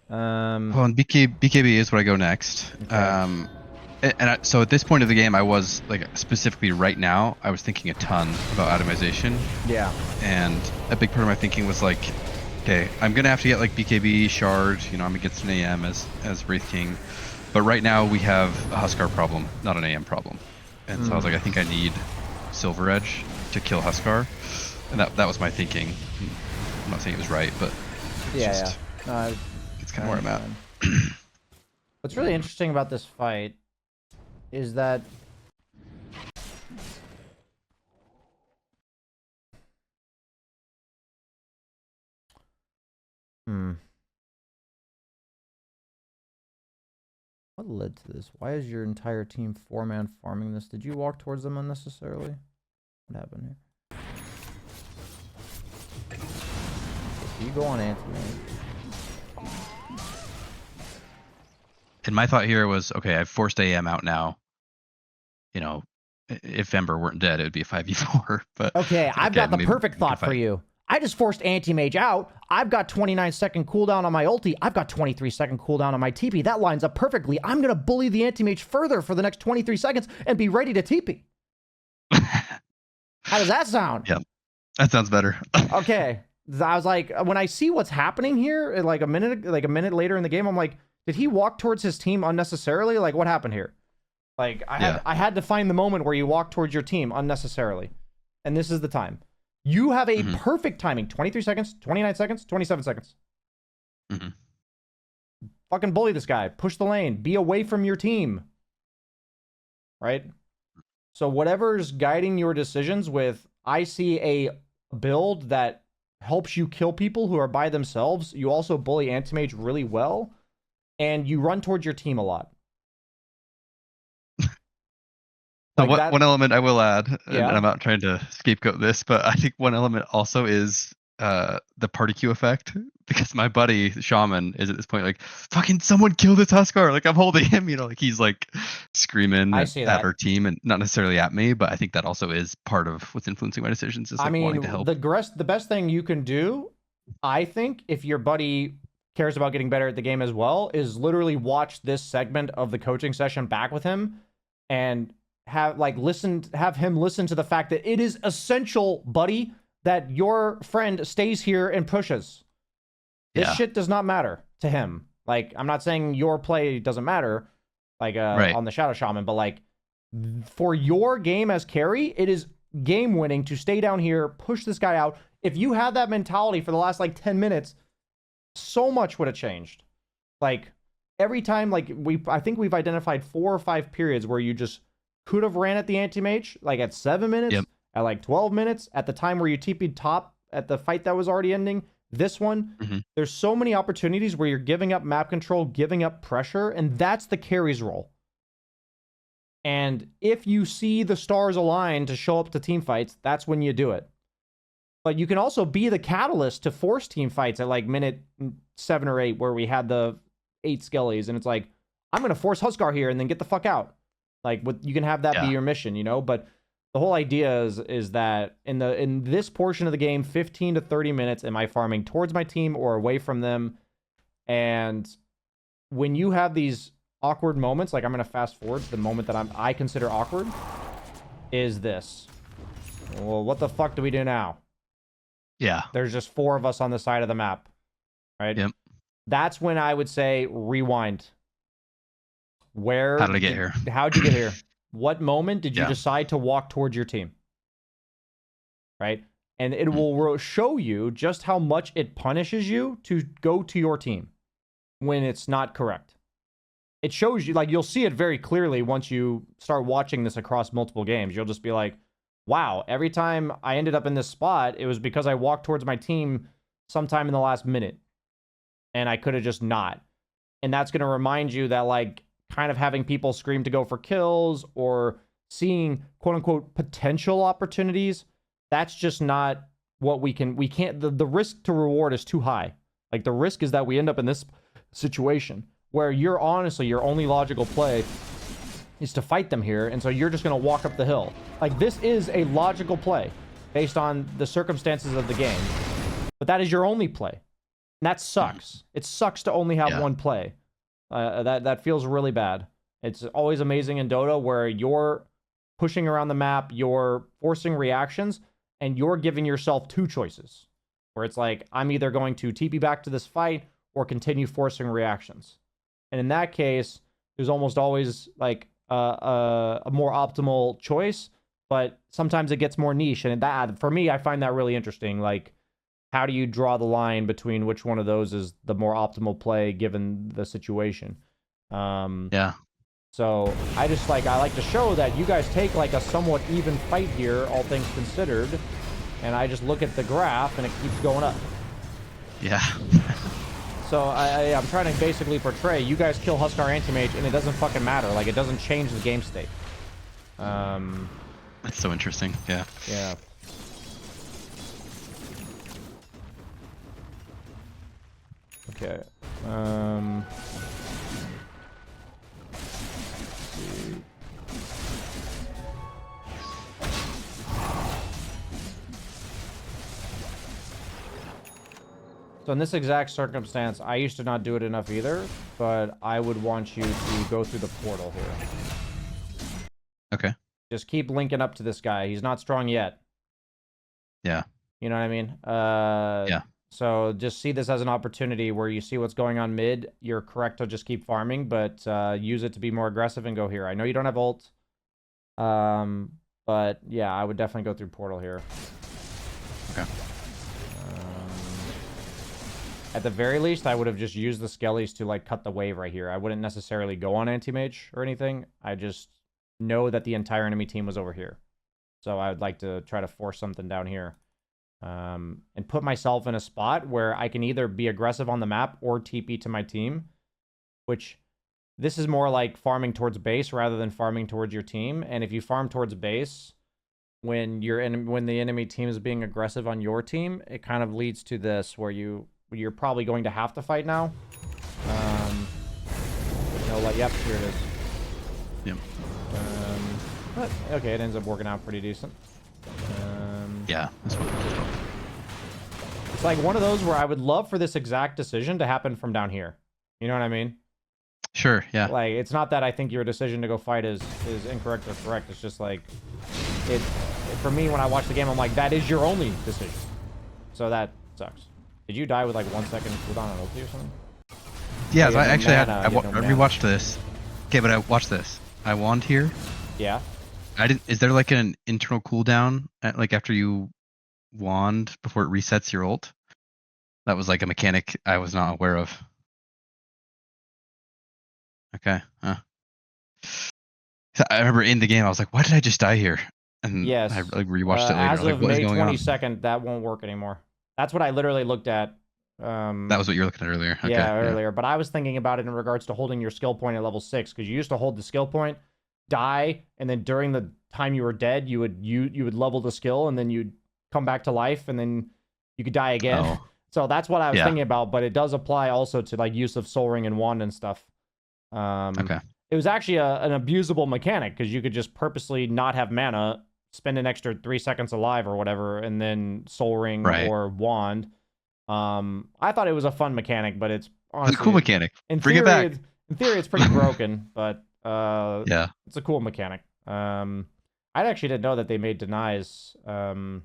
Well, and BKB is where I go next. Okay. So at this point of the game, I was, like, specifically right now, I was thinking a ton about atomization. Yeah. And a big part of my thinking was, like, okay, I'm going to have to get, like, BKB, Shard, you know, I'm against an AM as Wraith King. But right now, we have a Huskar problem, not an AM problem. And so I was like, I think I need Silver Edge to kill Huskar. And that was my thinking. I'm not saying it was right, but it's No, it's kind of where I'm at. What's really interesting about this fight is that what led to this? Why is your entire team 4-man farming this? Did you walk towards them unnecessarily? What happened here? So you go on Anthony. And my thought here was, okay, I've forced AM out now. You know, if Ember weren't dead, it would be a 5v4. But okay, I've got the perfect thought for you. I just forced Anti-Mage out. I've got 29-second cooldown on my ulti. I've got 23-second cooldown on my TP. That lines up perfectly. I'm going to bully the Anti-Mage further for the next 23 seconds and be ready to TP. How does that sound? Yeah, that sounds better. Okay. I was like, when I see what's happening here, like a minute later in the game, I'm like, did he walk towards his team unnecessarily? Like, what happened here? Like, I had to find the moment where you walk towards your team unnecessarily. And this is the time. You have a perfect timing. 23 seconds, 29 seconds, 27 seconds. Fucking bully this guy. Push the lane. Be away from your team. Right? So whatever's guiding your decisions with, I see a build that helps you kill people who are by themselves. You also bully Anti-Mage really well. And you run towards your team a lot. So one element I will add, and Yeah. I'm not trying to scapegoat this, but I think one element also is the party queue effect, because my buddy Shaman is at this point like, fucking someone kill this Huskar, like I'm holding him, you know, like he's like screaming at our team and not necessarily at me, but I think that also is part of what's influencing my decisions, is like wanting to help. The best thing you can do, I think, if your buddy cares about getting better at the game as well, is literally watch this segment of the coaching session back with him and have him listen to the fact that it is essential, buddy, that your friend stays here and pushes. This shit does not matter to him. Like, I'm not saying your play doesn't matter, like on the Shadow Shaman, but like for your game as carry, it is game winning to stay down here, push this guy out. If you had that mentality for the last like 10 minutes, so much would have changed. Like every time, like I think we've identified 4 or 5 periods where you just could have ran at the Anti-Mage, like at 7 minutes, at like 12 minutes, at the time where you TP'd top at the fight that was already ending. This one, there's so many opportunities where you're giving up map control, giving up pressure, and that's the carry's role. And if you see the stars align to show up to team fights, that's when you do it. But you can also be the catalyst to force team fights at like minute 7 or 8, where we had the 8 skellies, and it's like, I'm gonna force Huskar here and then get the fuck out. Like, you can have that be your mission, you know. But the whole idea is that in this portion of the game, 15 to 30 minutes, am I farming towards my team or away from them? And when you have these awkward moments, like I'm gonna fast forward to the moment that I consider awkward, is this. Well, what the fuck do we do now? Yeah. There's just 4 of us on the side of the map, right? Yep. That's when I would say rewind. How did I get here? How'd you get here? What moment did you Yeah. decide to walk towards your team? Right? And it will show you just how much it punishes you to go to your team when it's not correct. It shows you, like, you'll see it very clearly once you start watching this across multiple games. You'll just be like, wow, every time I ended up in this spot, it was because I walked towards my team sometime in the last minute. And I could have just not. And that's going to remind you that, like, kind of having people scream to go for kills or seeing quote unquote potential opportunities, that's just not what we can't, the risk to reward is too high. Like, the risk is that we end up in this situation where your only logical play is to fight them here, and so you're just going to walk up the hill. Like, this is a logical play based on the circumstances of the game, but that is your only play. And that sucks. It sucks to only have one play. That feels really bad. It's always amazing in Dota where you're pushing around the map, you're forcing reactions, and you're giving yourself 2 choices. Where it's like, I'm either going to TP back to this fight or continue forcing reactions. And in that case, there's almost always like a more optimal choice, but sometimes it gets more niche. And that, for me, I find that really interesting. Like, how do you draw the line between which one of those is the more optimal play given the situation? Yeah. So I like to show that you guys take like a somewhat even fight here, all things considered, and I just look at the graph and it keeps going up. Yeah. So I'm trying to basically portray you guys kill Huskar Anti-Mage and it doesn't fucking matter. Like, it doesn't change the game state. That's so interesting. Yeah. Yeah. Okay. Let's see. So in this exact circumstance, I used to not do it enough either, but I would want you to go through the portal here. Okay. Just keep linking up to this guy. He's not strong yet. Yeah. You know what I mean? Yeah. So just see this as an opportunity where you see what's going on mid. You're correct to just keep farming, but use it to be more aggressive and go here. I know you don't have ult. But yeah, I would definitely go through portal here. Okay. At the very least, I would have just used the skellies to like cut the wave right here. I wouldn't necessarily go on anti-mage or anything. I just know that the entire enemy team was over here. So I would like to try to force something down here. And put myself in a spot where I can either be aggressive on the map or TP to my team. Which, this is more like farming towards base rather than farming towards your team. And if you farm towards base, when the enemy team is being aggressive on your team, it kind of leads to this where you're probably going to have to fight now. Yep, here it is. Yep. But okay, it ends up working out pretty decent. Yeah, that's what it's like one of those where I would love for this exact decision to happen from down here. You know what I mean? Sure, yeah. Like, it's not that I think your decision to go fight is incorrect or correct. It's just like, for me, when I watch the game, I'm like, that is your only decision. So that sucks. Did you die with like 1 second cooldown on ulti or something? Yeah, Oh, I actually I rewatched this. Okay, but I watched this. I wand here. Yeah. Is there like an internal cooldown like after you wand before it resets your ult? That was like a mechanic I was not aware of. Okay. So I remember in the game I was like, why did I just die here? And yes. I like rewatched it later. As like, of what is May going on? 22nd, that won't work anymore. That's what I literally looked at. That was what you were looking at earlier. Okay, yeah, earlier. But I was thinking about it in regards to holding your skill point at level 6, because you used to hold the skill point, die, and then during the time you were dead, you would level the skill, and then you'd come back to life, and then you could die again. Oh. So that's what I was Yeah. thinking about, but it does apply also to like use of Soul Ring and Wand and stuff. Okay. It was actually an abusable mechanic because you could just purposely not have mana, spend an extra 3 seconds alive or whatever, and then Soul Ring Right. or Wand. I thought it was a fun mechanic, but it's It's honestly a cool mechanic. in Bring theory, it back. in theory, it's pretty broken, but Yeah. it's a cool mechanic. I actually didn't know that they made denies count.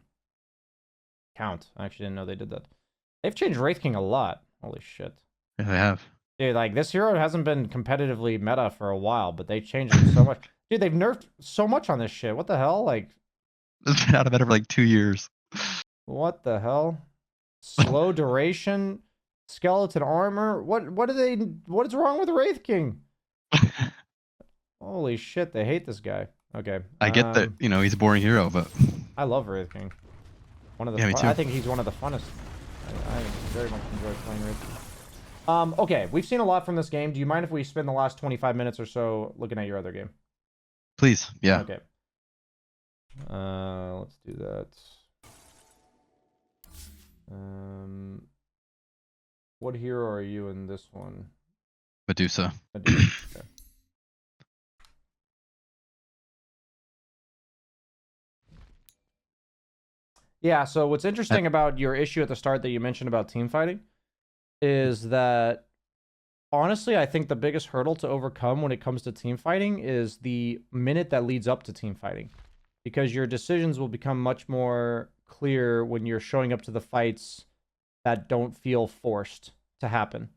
I actually didn't know they did that. They've changed Wraith King a lot. Holy shit. Yeah, they have. Dude, like, this hero hasn't been competitively meta for a while, but they changed him so much. Dude, they've nerfed so much on this shit. What the hell? Like, It's been out of bed for like 2 years. what the hell? Slow duration, skeleton armor. What is wrong with Wraith King? Holy shit, they hate this guy. Okay. I get that, you know, he's a boring hero, but I love Wraith King. One of the Yeah, me too. I think he's one of the funnest. I very much enjoy playing Wraith King. Okay, we've seen a lot from this game. Do you mind if we spend the last 25 minutes or so looking at your other game? please, yeah. Okay. Let's do that. What hero are you in this one? Medusa. Medusa. Okay. Yeah, so what's interesting about your issue at the start that you mentioned about team fighting is that honestly, I think the biggest hurdle to overcome when it comes to team fighting is the minute that leads up to team fighting. Because your decisions will become much more clear when you're showing up to the fights that don't feel forced to happen.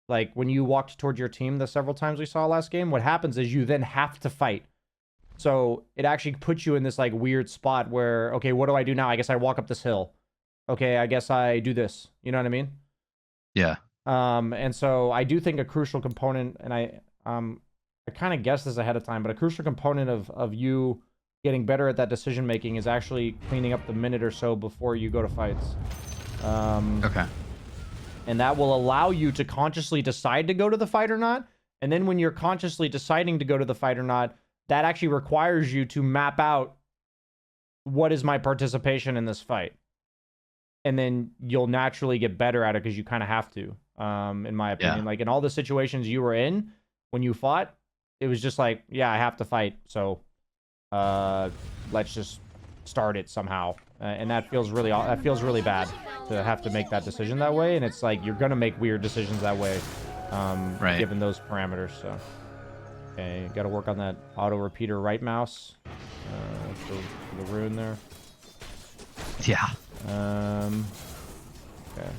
Like when you walked towards your team the several times we saw last game, what happens is you then have to fight. So it actually puts you in this like weird spot where, okay, what do I do now? I guess I walk up this hill. Okay, I guess I do this. You know what I mean? Yeah. And so I do think a crucial component, and I kind of guessed this ahead of time, but a crucial component of you getting better at that decision making is actually cleaning up the minute or so before you go to fights. Okay. And that will allow you to consciously decide to go to the fight or not. And then when you're consciously deciding to go to the fight or not, that actually requires you to map out what is my participation in this fight. And then you'll naturally get better at it because you kind of have to, in my opinion. Yeah. Like in all the situations you were in when you fought, it was just like, yeah, I have to fight. So let's just start it somehow. And that feels really bad to have to make that decision that way. And it's like you're gonna make weird decisions that way, Right. given those parameters. So okay, got to work on that auto repeater right mouse for the rune there. Yeah. Okay.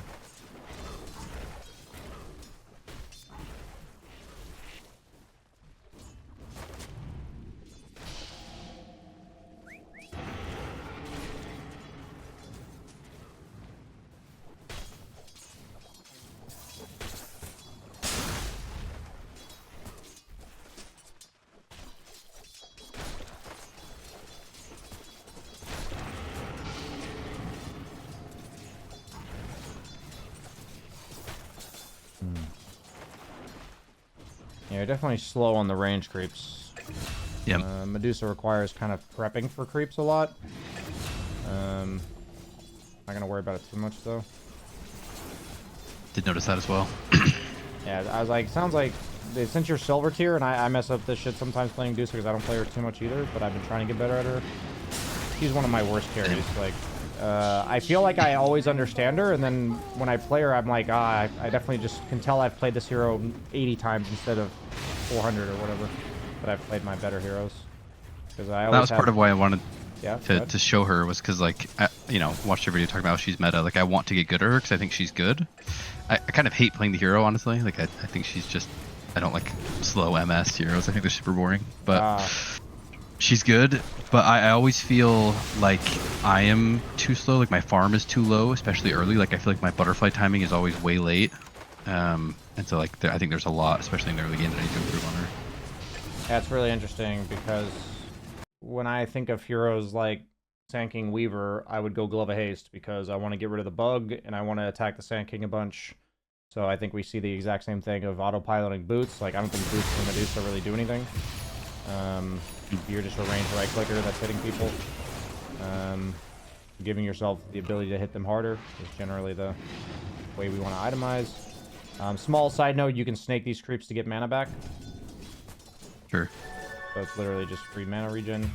Yeah, you're definitely slow on the range creeps. Yeah. Medusa requires kind of prepping for creeps a lot. Not gonna worry about it too much though. Did notice that as well. Yeah, I was like, sounds like since you're silver tier, and I mess up this shit sometimes playing Medusa because I don't play her too much either, but I've been trying to get better at her. She's one of my worst carries. Like, I feel like I always understand her, and then when I play her, I'm like, I definitely just can tell I've played this hero 80 times instead of 400 or whatever. But I've played my better heroes. Because I always That was part of why I wanted to show her, was because, like, you know, watched your video talking about how she's meta. Like, I want to get good at her because I think she's good. I kind of hate playing the hero, honestly. Like, I think she's just... I don't like slow MS heroes. I think they're super boring. But she's good. But I always feel like I am too slow. Like, my farm is too low, especially early. Like, I feel like my butterfly timing is always way late. And so, like, I think there's a lot, especially in the early game, that I need to improve on her. That's really interesting because when I think of heroes like Sand King Weaver, I would go Glove of Haste because I want to get rid of the bug and I want to attack the Sand King a bunch. So I think we see the exact same thing of autopiloting boots. Like, I don't think boots and Medusa really do anything. You're just a ranged right clicker that's hitting people. Giving yourself the ability to hit them harder is generally the way we want to itemize. Small side note, you can snake these creeps to get mana back. Sure. So it's literally just free mana regen.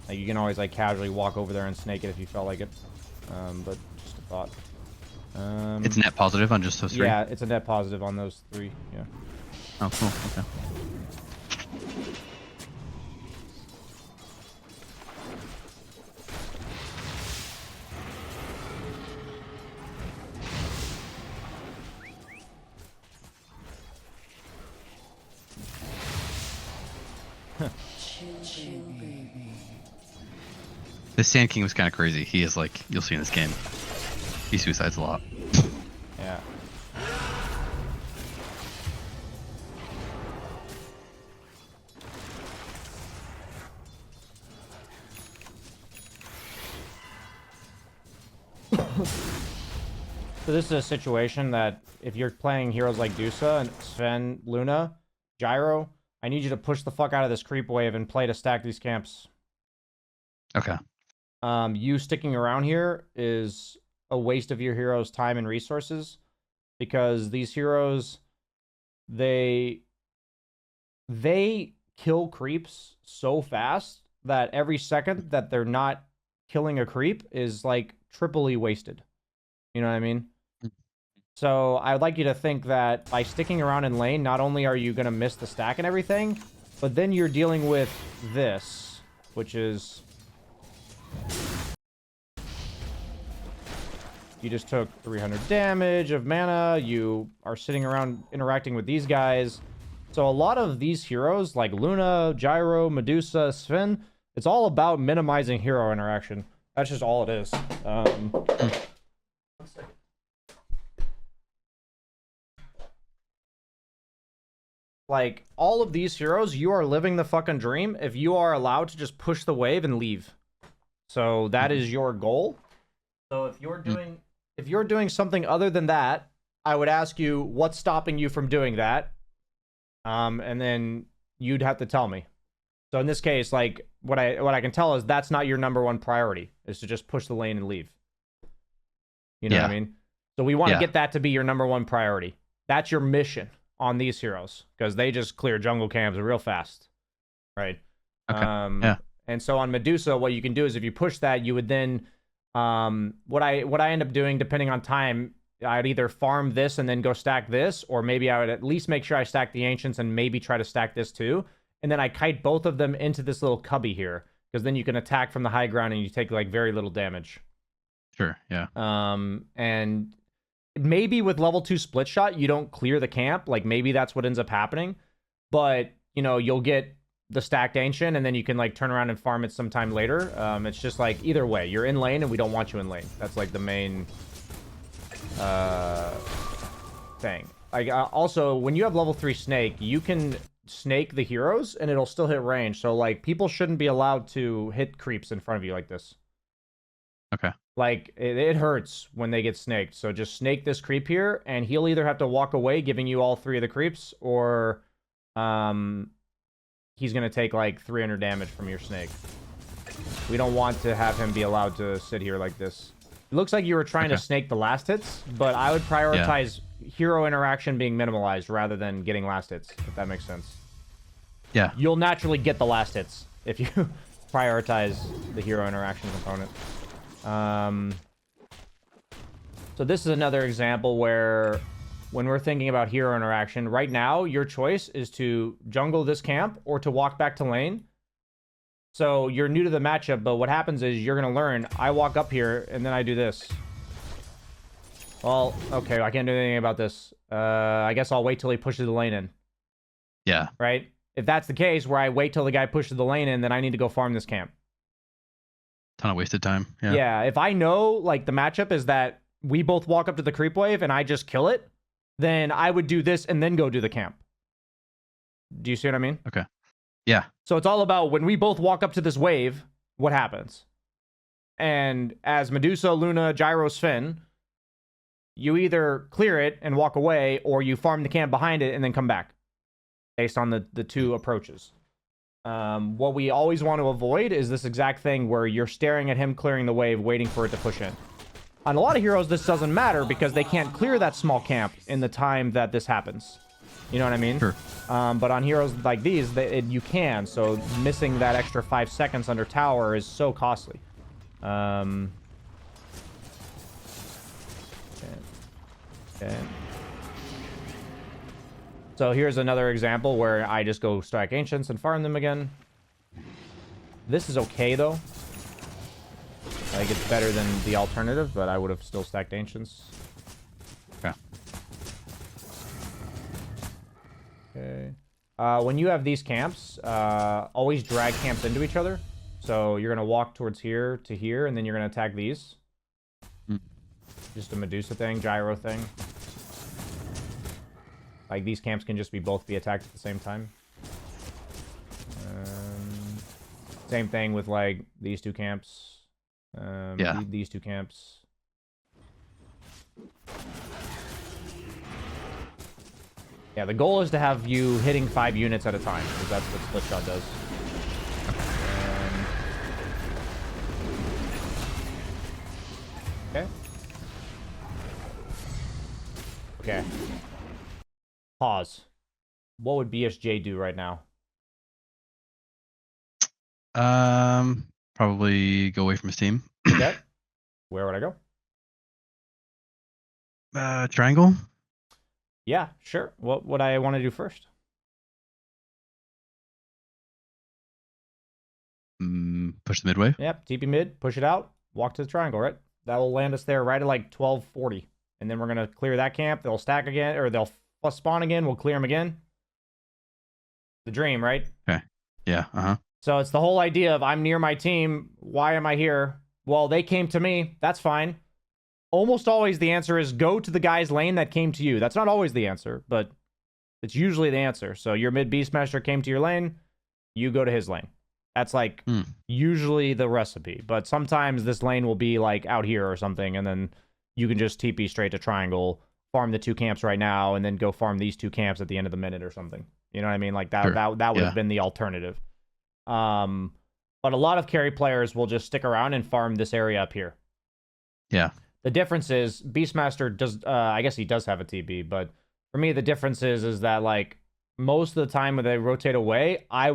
Like, you can always like casually walk over there and snake it if you felt like it. But just a thought. It's net positive on just those 3? Yeah, it's a net positive on those 3. Yeah. Oh, cool. Okay. This Sand King was kind of crazy. He is like, you'll see in this game, he suicides a lot. Yeah. So this is a situation that if you're playing heroes like Dusa and Sven, Luna, Gyro, I need you to push the fuck out of this creep wave and play to stack these camps. Okay. You sticking around here is a waste of your hero's time and resources, because these heroes, they kill creeps so fast that every second that they're not killing a creep is like triply wasted. You know what I mean? So I would like you to think that by sticking around in lane, not only are you going to miss the stack and everything, but then you're dealing with this, which is... You just took 300 damage of mana. You are sitting around interacting with these guys. So a lot of these heroes, like Luna, Gyro, Medusa, Sven, it's all about minimizing hero interaction. That's just all it is. Like, all of these heroes, you are living the fucking dream if you are allowed to just push the wave and leave. So that is your goal. So if you're doing something other than that, I would ask you, what's stopping you from doing that? And then you'd have to tell me. So in this case, like, what I can tell is that's not your number one priority, is to just push the lane and leave. You know what I mean? So we want to get that to be your number one priority. That's your mission on these heroes, because they just clear jungle camps real fast, right? Okay. And so on Medusa, what you can do is if you push that, you would then, what I end up doing, depending on time, I'd either farm this and then go stack this, or maybe I would at least make sure I stack the Ancients and maybe try to stack this too. And then I kite both of them into this little cubby here, because then you can attack from the high ground and you take like very little damage. Sure, yeah. And maybe with level 2 split shot, you don't clear the camp. Like, maybe that's what ends up happening. But, you know, you'll get the stacked Ancient, and then you can, like, turn around and farm it sometime later. It's just, like, either way. You're in lane, and we don't want you in lane. That's, like, the main thing. Like, also, when you have level 3 Snake, you can snake the heroes, and it'll still hit range. So, like, people shouldn't be allowed to hit creeps in front of you like this. Okay. Like, it hurts when they get snaked. So just snake this creep here, and he'll either have to walk away, giving you all 3 of the creeps, or he's going to take, like, 300 damage from your snake. We don't want to have him be allowed to sit here like this. It looks like you were trying to snake the last hits, but I would prioritize hero interaction being minimalized rather than getting last hits, if that makes sense. Yeah. You'll naturally get the last hits if you prioritize the hero interaction component. So this is another example where when we're thinking about hero interaction, right now, your choice is to jungle this camp or to walk back to lane. So you're new to the matchup, but what happens is you're going to learn, I walk up here and then I do this. Well, okay, I can't do anything about this. I guess I'll wait till he pushes the lane in. Yeah. Right? If that's the case, where I wait till the guy pushes the lane in, then I need to go farm this camp. Ton of wasted time. Yeah. Yeah, if I know, like, the matchup is that we both walk up to the creep wave and I just kill it, then I would do this and then go do the camp. Do you see what I mean? Okay. Yeah. So it's all about when we both walk up to this wave, what happens? And as Medusa, Luna, Gyro, Sven, you either clear it and walk away, or you farm the camp behind it and then come back, based on the 2 approaches. What we always want to avoid is this exact thing where you're staring at him clearing the wave, waiting for it to push in. On a lot of heroes, this doesn't matter because they can't clear that small camp in the time that this happens. You know what I mean? Sure. But on heroes like these, you can. So missing that extra 5 seconds under tower is so costly. Okay. So here's another example where I just go strike Ancients and farm them again. This is okay, though. Like, it's better than the alternative, but I would have still stacked Ancients. Okay. Okay. When you have these camps, always drag camps into each other. So you're going to walk towards here to here, and then you're going to attack these. Just a Medusa thing, gyro thing. Like, these camps can just both be attacked at the same time. Same thing with, like, these two camps. Yeah. These two camps. Yeah, the goal is to have you hitting 5 units at a time, because that's what Split Shot does. Okay. Okay. Pause. What would BSJ do right now? Probably go away from his team. Okay. Where would I go? Triangle. Yeah, sure. What would I want to do first? Push the midway. Yep, TP mid, push it out, walk to the triangle, right? That will land us there right at like 1240. And then we're going to clear that camp. They'll stack again, or they'll spawn again. We'll clear them again. The dream, right? Okay. Yeah, uh-huh. So it's the whole idea of I'm near my team. Why am I here? Well, they came to me. That's fine. Almost always the answer is go to the guy's lane that came to you. That's not always the answer, but it's usually the answer. So your mid Beastmaster came to your lane. You go to his lane. That's like usually the recipe. But sometimes this lane will be like out here or something, and then you can just TP straight to triangle, farm the 2 camps right now, and then go farm these 2 camps at the end of the minute or something. You know what I mean? Like that, Sure. that would have been the alternative. But a lot of carry players will just stick around and farm this area up here. Yeah. The difference is Beastmaster does, I guess he does have a TB, but for me, the difference is that like most of the time when they rotate away, I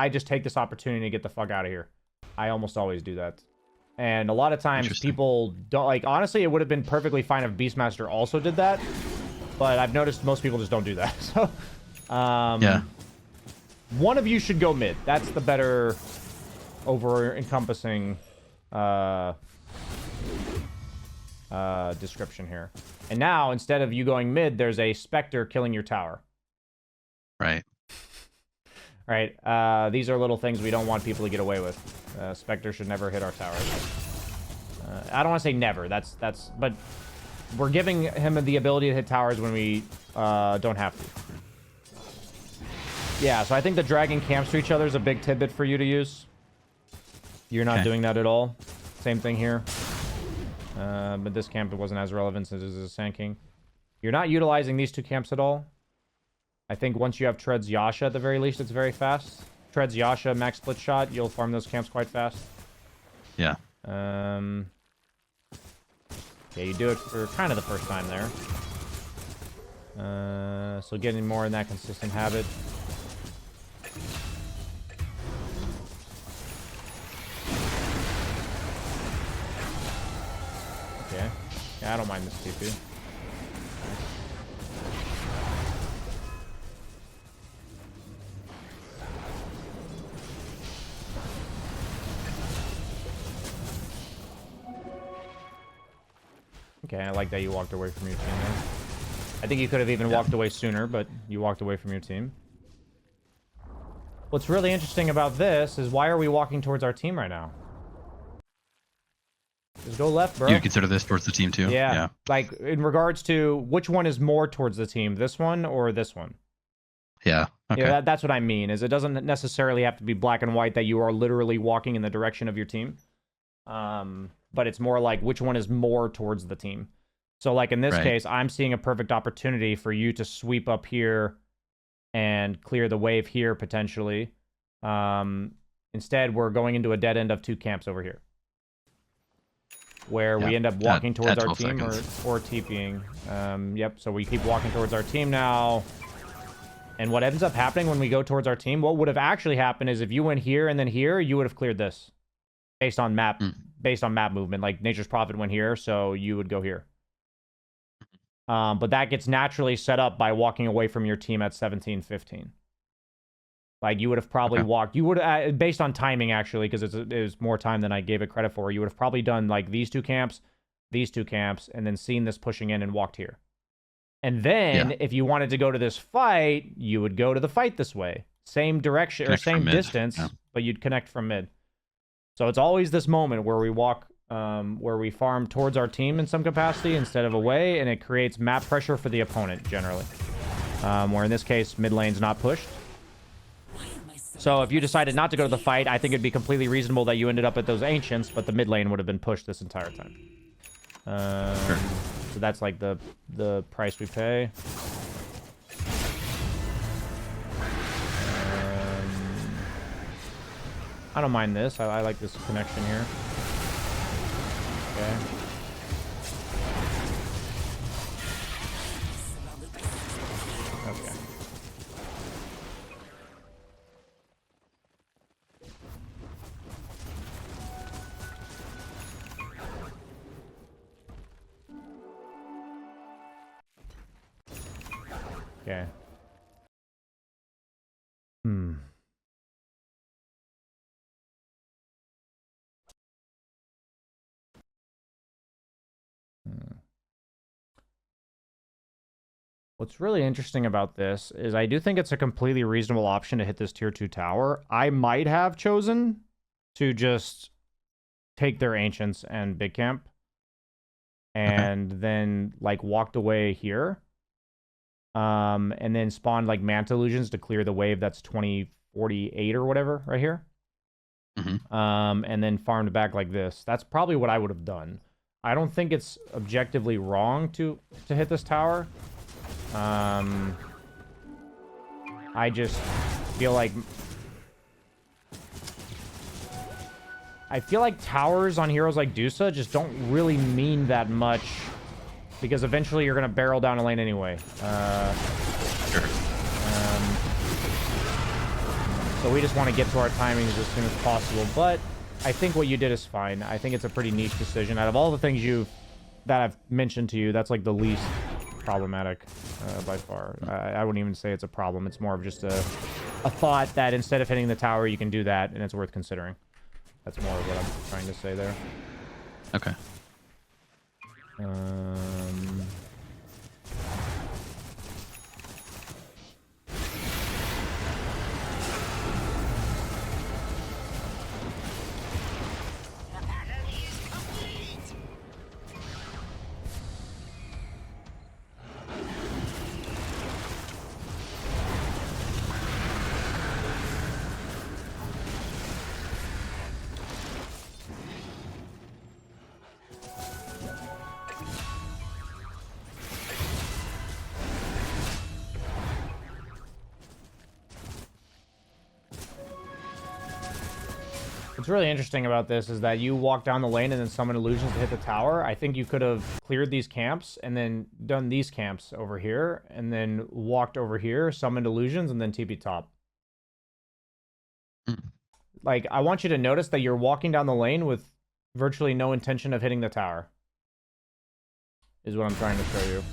just take this opportunity to get the fuck out of here. I almost always do that. And a lot of times people don't, like, honestly, it would have been perfectly fine if Beastmaster also did that, but I've noticed most people just don't do that. So, yeah. One of you should go mid. That's the better over-encompassing description here. And now, instead of you going mid, there's a Spectre killing your tower. Right. Right. These are little things we don't want people to get away with. Spectre should never hit our towers. I don't want to say never. But we're giving him the ability to hit towers when we don't have to. Yeah, so I think the dragging camps to each other is a big tidbit for you to use. You're not doing that at all. Same thing here. But this camp wasn't as relevant as the Sand King. You're not utilizing these 2 camps at all. I think once you have Treads Yasha, at the very least, it's very fast. Treads Yasha, max split shot, you'll farm those camps quite fast. Yeah. Yeah, you do it for kind of the first time there. So getting more in that consistent habit. Okay. Yeah, I don't mind this TP. Okay, I like that you walked away from your team there. I think you could have even walked away sooner, but you walked away from your team. What's really interesting about this is why are we walking towards our team right now? Just go left, bro. You consider this towards the team too? Yeah. Like, in regards to which one is more towards the team, this one or this one? Yeah. Okay. Yeah, that's what I mean, is it doesn't necessarily have to be black and white that you are literally walking in the direction of your team. But it's more like which one is more towards the team. So like in this case, I'm seeing a perfect opportunity for you to sweep up here and clear the wave here potentially. Instead, we're going into a dead end of 2 camps over here, where we end up walking towards our team or TPing. Yep, so we keep walking towards our team now. And what ends up happening when we go towards our team, what would have actually happened is if you went here and then here, you would have cleared this based on map movement. Like Nature's Prophet went here, so you would go here. But that gets naturally set up by walking away from your team at 17-15. Like you would have probably walked, you would based on timing actually, because it was more time than I gave it credit for. You would have probably done like these 2 camps, and then seen this pushing in and walked here. And then if you wanted to go to this fight, you would go to the fight this way, same direction or same distance, but you'd connect from mid. So it's always this moment where we walk, where we farm towards our team in some capacity instead of away, and it creates map pressure for the opponent generally. Where in this case, mid lane's not pushed. So if you decided not to go to the fight, I think it'd be completely reasonable that you ended up at those ancients, but the mid lane would have been pushed this entire time. Sure. So that's like the price we pay. I don't mind this. I like this connection here. Okay. Okay. Okay. What's really interesting about this is I do think it's a completely reasonable option to hit this tier 2 tower. I might have chosen to just take their ancients and big camp and then like walked away here. And then spawned like Manta Illusions to clear the wave that's 2048 or whatever right here. And then farmed back like this. That's probably what I would have done. I don't think it's objectively wrong to hit this tower. I just feel like towers on heroes like Dusa just don't really mean that much, because eventually you're gonna barrel down a lane anyway. Sure. So we just want to get to our timings as soon as possible. But I think what you did is fine. I think it's a pretty niche decision. Out of all the things that I've mentioned to you, that's like the least problematic by far. I wouldn't even say it's a problem. It's more of just a thought that instead of hitting the tower, you can do that, and it's worth considering. That's more of what I'm trying to say there. Okay. What's really interesting about this is that you walk down the lane and then summon illusions to hit the tower. I think you could have cleared these camps and then done these camps over here and then walked over here, summoned illusions, and then TP top. Like, I want you to notice that you're walking down the lane with virtually no intention of hitting the tower. Is what I'm trying to show you.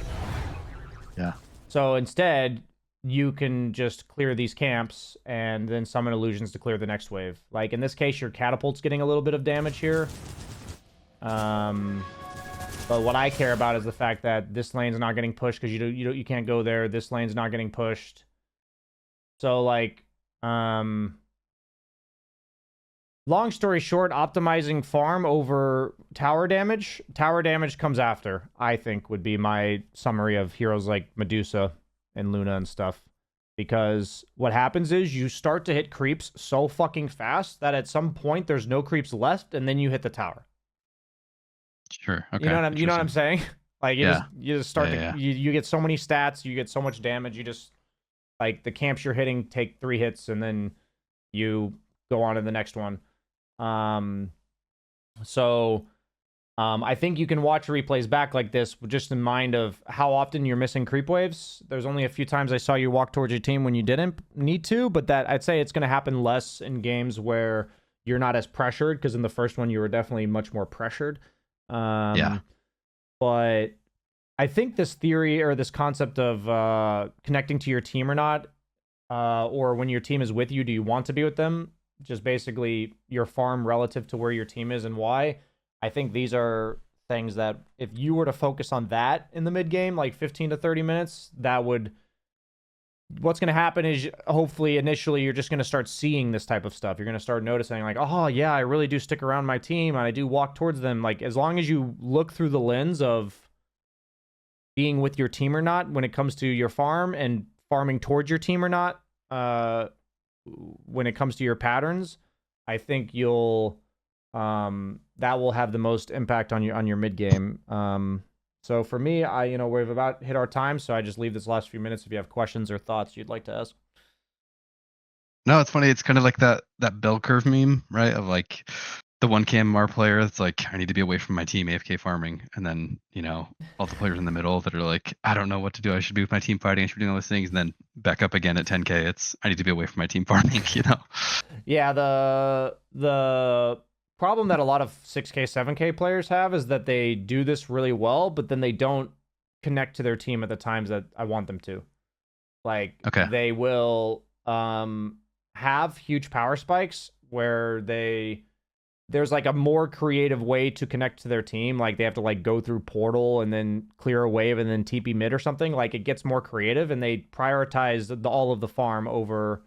Yeah. So instead, you can just clear these camps and then summon illusions to clear the next wave. Like in this case, your catapult's getting a little bit of damage here. But what I care about is the fact that this lane's not getting pushed because you can't go there. This lane's not getting pushed. So like, long story short, optimizing farm over tower damage. Tower damage comes after, I think, would be my summary of heroes like Medusa and Luna and stuff. Because what happens is you start to hit creeps so fucking fast that at some point there's no creeps left, and then you hit the tower. Sure. Okay. You know what I'm saying? Like you just start you get so many stats, you get so much damage, you just like the camps you're hitting take 3 hits and then you go on to the next one. I think you can watch replays back like this just in mind of how often you're missing creep waves. There's only a few times I saw you walk towards your team when you didn't need to, but that I'd say it's going to happen less in games where you're not as pressured, because in the first one you were definitely much more pressured. Yeah. But I think this theory or this concept of connecting to your team or not, or when your team is with you, do you want to be with them? Just basically your farm relative to where your team is and why. I think these are things that if you were to focus on that in the mid game, like 15 to 30 minutes, that would. What's going to happen is hopefully initially you're just going to start seeing this type of stuff. You're going to start noticing like, oh yeah, I really do stick around my team and I do walk towards them. Like as long as you look through the lens of being with your team or not when it comes to your farm and farming towards your team or not, when it comes to your patterns, I think you'll that will have the most impact on your mid game. So for me, we've about hit our time, so I just leave this last few minutes if you have questions or thoughts you'd like to ask. No, it's funny. It's kind of like that bell curve meme, right? Of like the one MMR player that's like, I need to be away from my team AFK farming. And then, all the players in the middle that are like, I don't know what to do. I should be with my team fighting. I should be doing all those things. And then back up again at 10K. It's, I need to be away from my team farming, Yeah, the problem that a lot of 6K, 7K players have is that they do this really well, but then they don't connect to their team at the times that I want them to. Like, Okay. they will have huge power spikes where there's like a more creative way to connect to their team. Like they have to like go through portal and then clear a wave and then TP mid or something. Like it gets more creative and they prioritize all of the farm over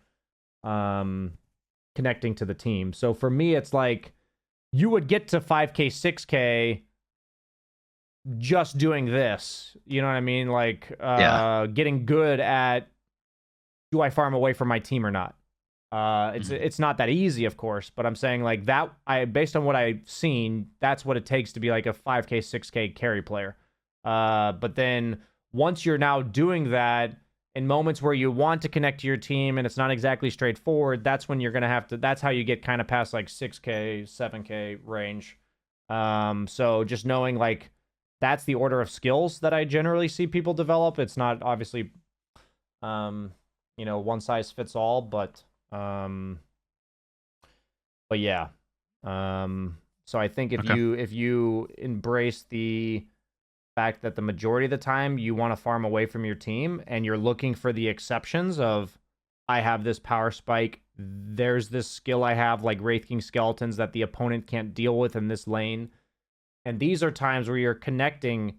connecting to the team. So for me, it's like you would get to 5K, 6K just doing this. You know what I mean? Like getting good at, do I farm away from my team or not? It's not that easy, of course, but I'm saying like that, based on what I've seen, that's what it takes to be like a 5K, 6K carry player. But then once you're now doing that in moments where you want to connect to your team and it's not exactly straightforward, that's when you're going to have to, that's how you get kind of past like 6K, 7K range. So just knowing like that's the order of skills that I generally see people develop. It's not obviously, one size fits all, but yeah. So I think if you embrace the fact that the majority of the time you want to farm away from your team and you're looking for the exceptions of, I have this power spike, there's this skill I have like Wraith King skeletons that the opponent can't deal with in this lane. And these are times where you're connecting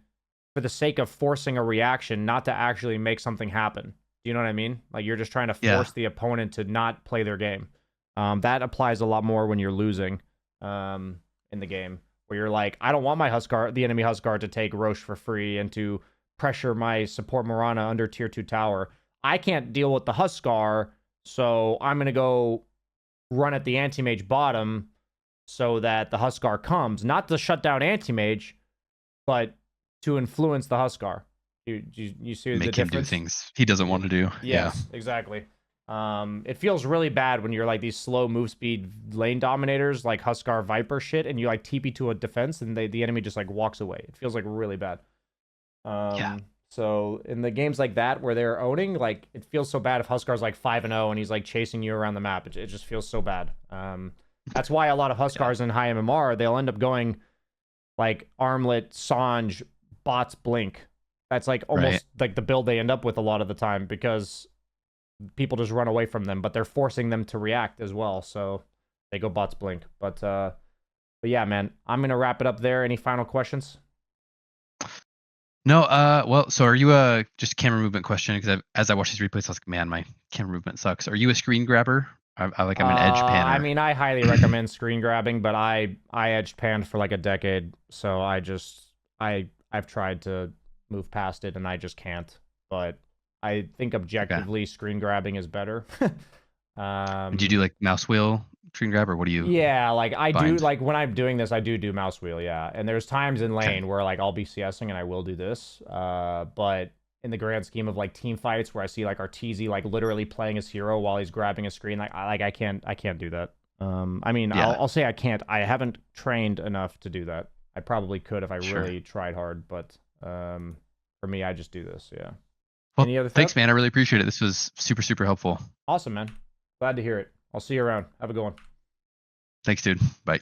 for the sake of forcing a reaction, not to actually make something happen. You know what I mean? Like you're just trying to force the opponent to not play their game. That applies a lot more when you're losing in the game, where you're like, I don't want my the enemy Huskar to take Roche for free and to pressure my support Mirana under tier 2 tower. I can't deal with the Huskar, so I'm going to go run at the anti-mage bottom so that the Huskar comes. Not to shut down anti-mage, but to influence the Huskar. You see the difference? Make him do things he doesn't want to do. Yes, exactly. It feels really bad when you're like these slow move speed lane dominators like Huskar Viper shit, and you like TP to a defense and the enemy just like walks away. It feels like really bad. So in the games like that where they're owning, like it feels so bad if Huskar's like 5-0 and he's like chasing you around the map. It just feels so bad. That's why a lot of Huskars in high MMR, they'll end up going like Armlet, Sange, bots, Blink. That's like almost like the build they end up with a lot of the time because people just run away from them, but they're forcing them to react as well. So they go bots, Blink. But yeah, man, I'm going to wrap it up there. Any final questions? No, well, so are you just camera movement question? Because as I watch these replays, I was like, man, my camera movement sucks. Are you a screen grabber? I'm an edge panner. I mean, I highly recommend screen grabbing, but I edge panned for like a decade, so I've tried to move past it and I just can't. But I think objectively screen grabbing is better. Do you do like mouse wheel screen grab, or what do you? Yeah, like I do, like when I'm doing this, I do mouse wheel, yeah. And there's times in lane where like I'll be CSing and I will do this. But in the grand scheme of like team fights where I see like Arteezy like literally playing his hero while he's grabbing a screen. Like I can't do that. I mean, Yeah. I'll say I can't. I haven't trained enough to do that. I probably could if I Sure. really tried hard, but for me, I just do this. Yeah. Well, Any other thanks, thoughts? man. I really appreciate it. This was super, super helpful. Awesome, man. Glad to hear it. I'll see you around. Have a good one. Thanks, dude. Bye.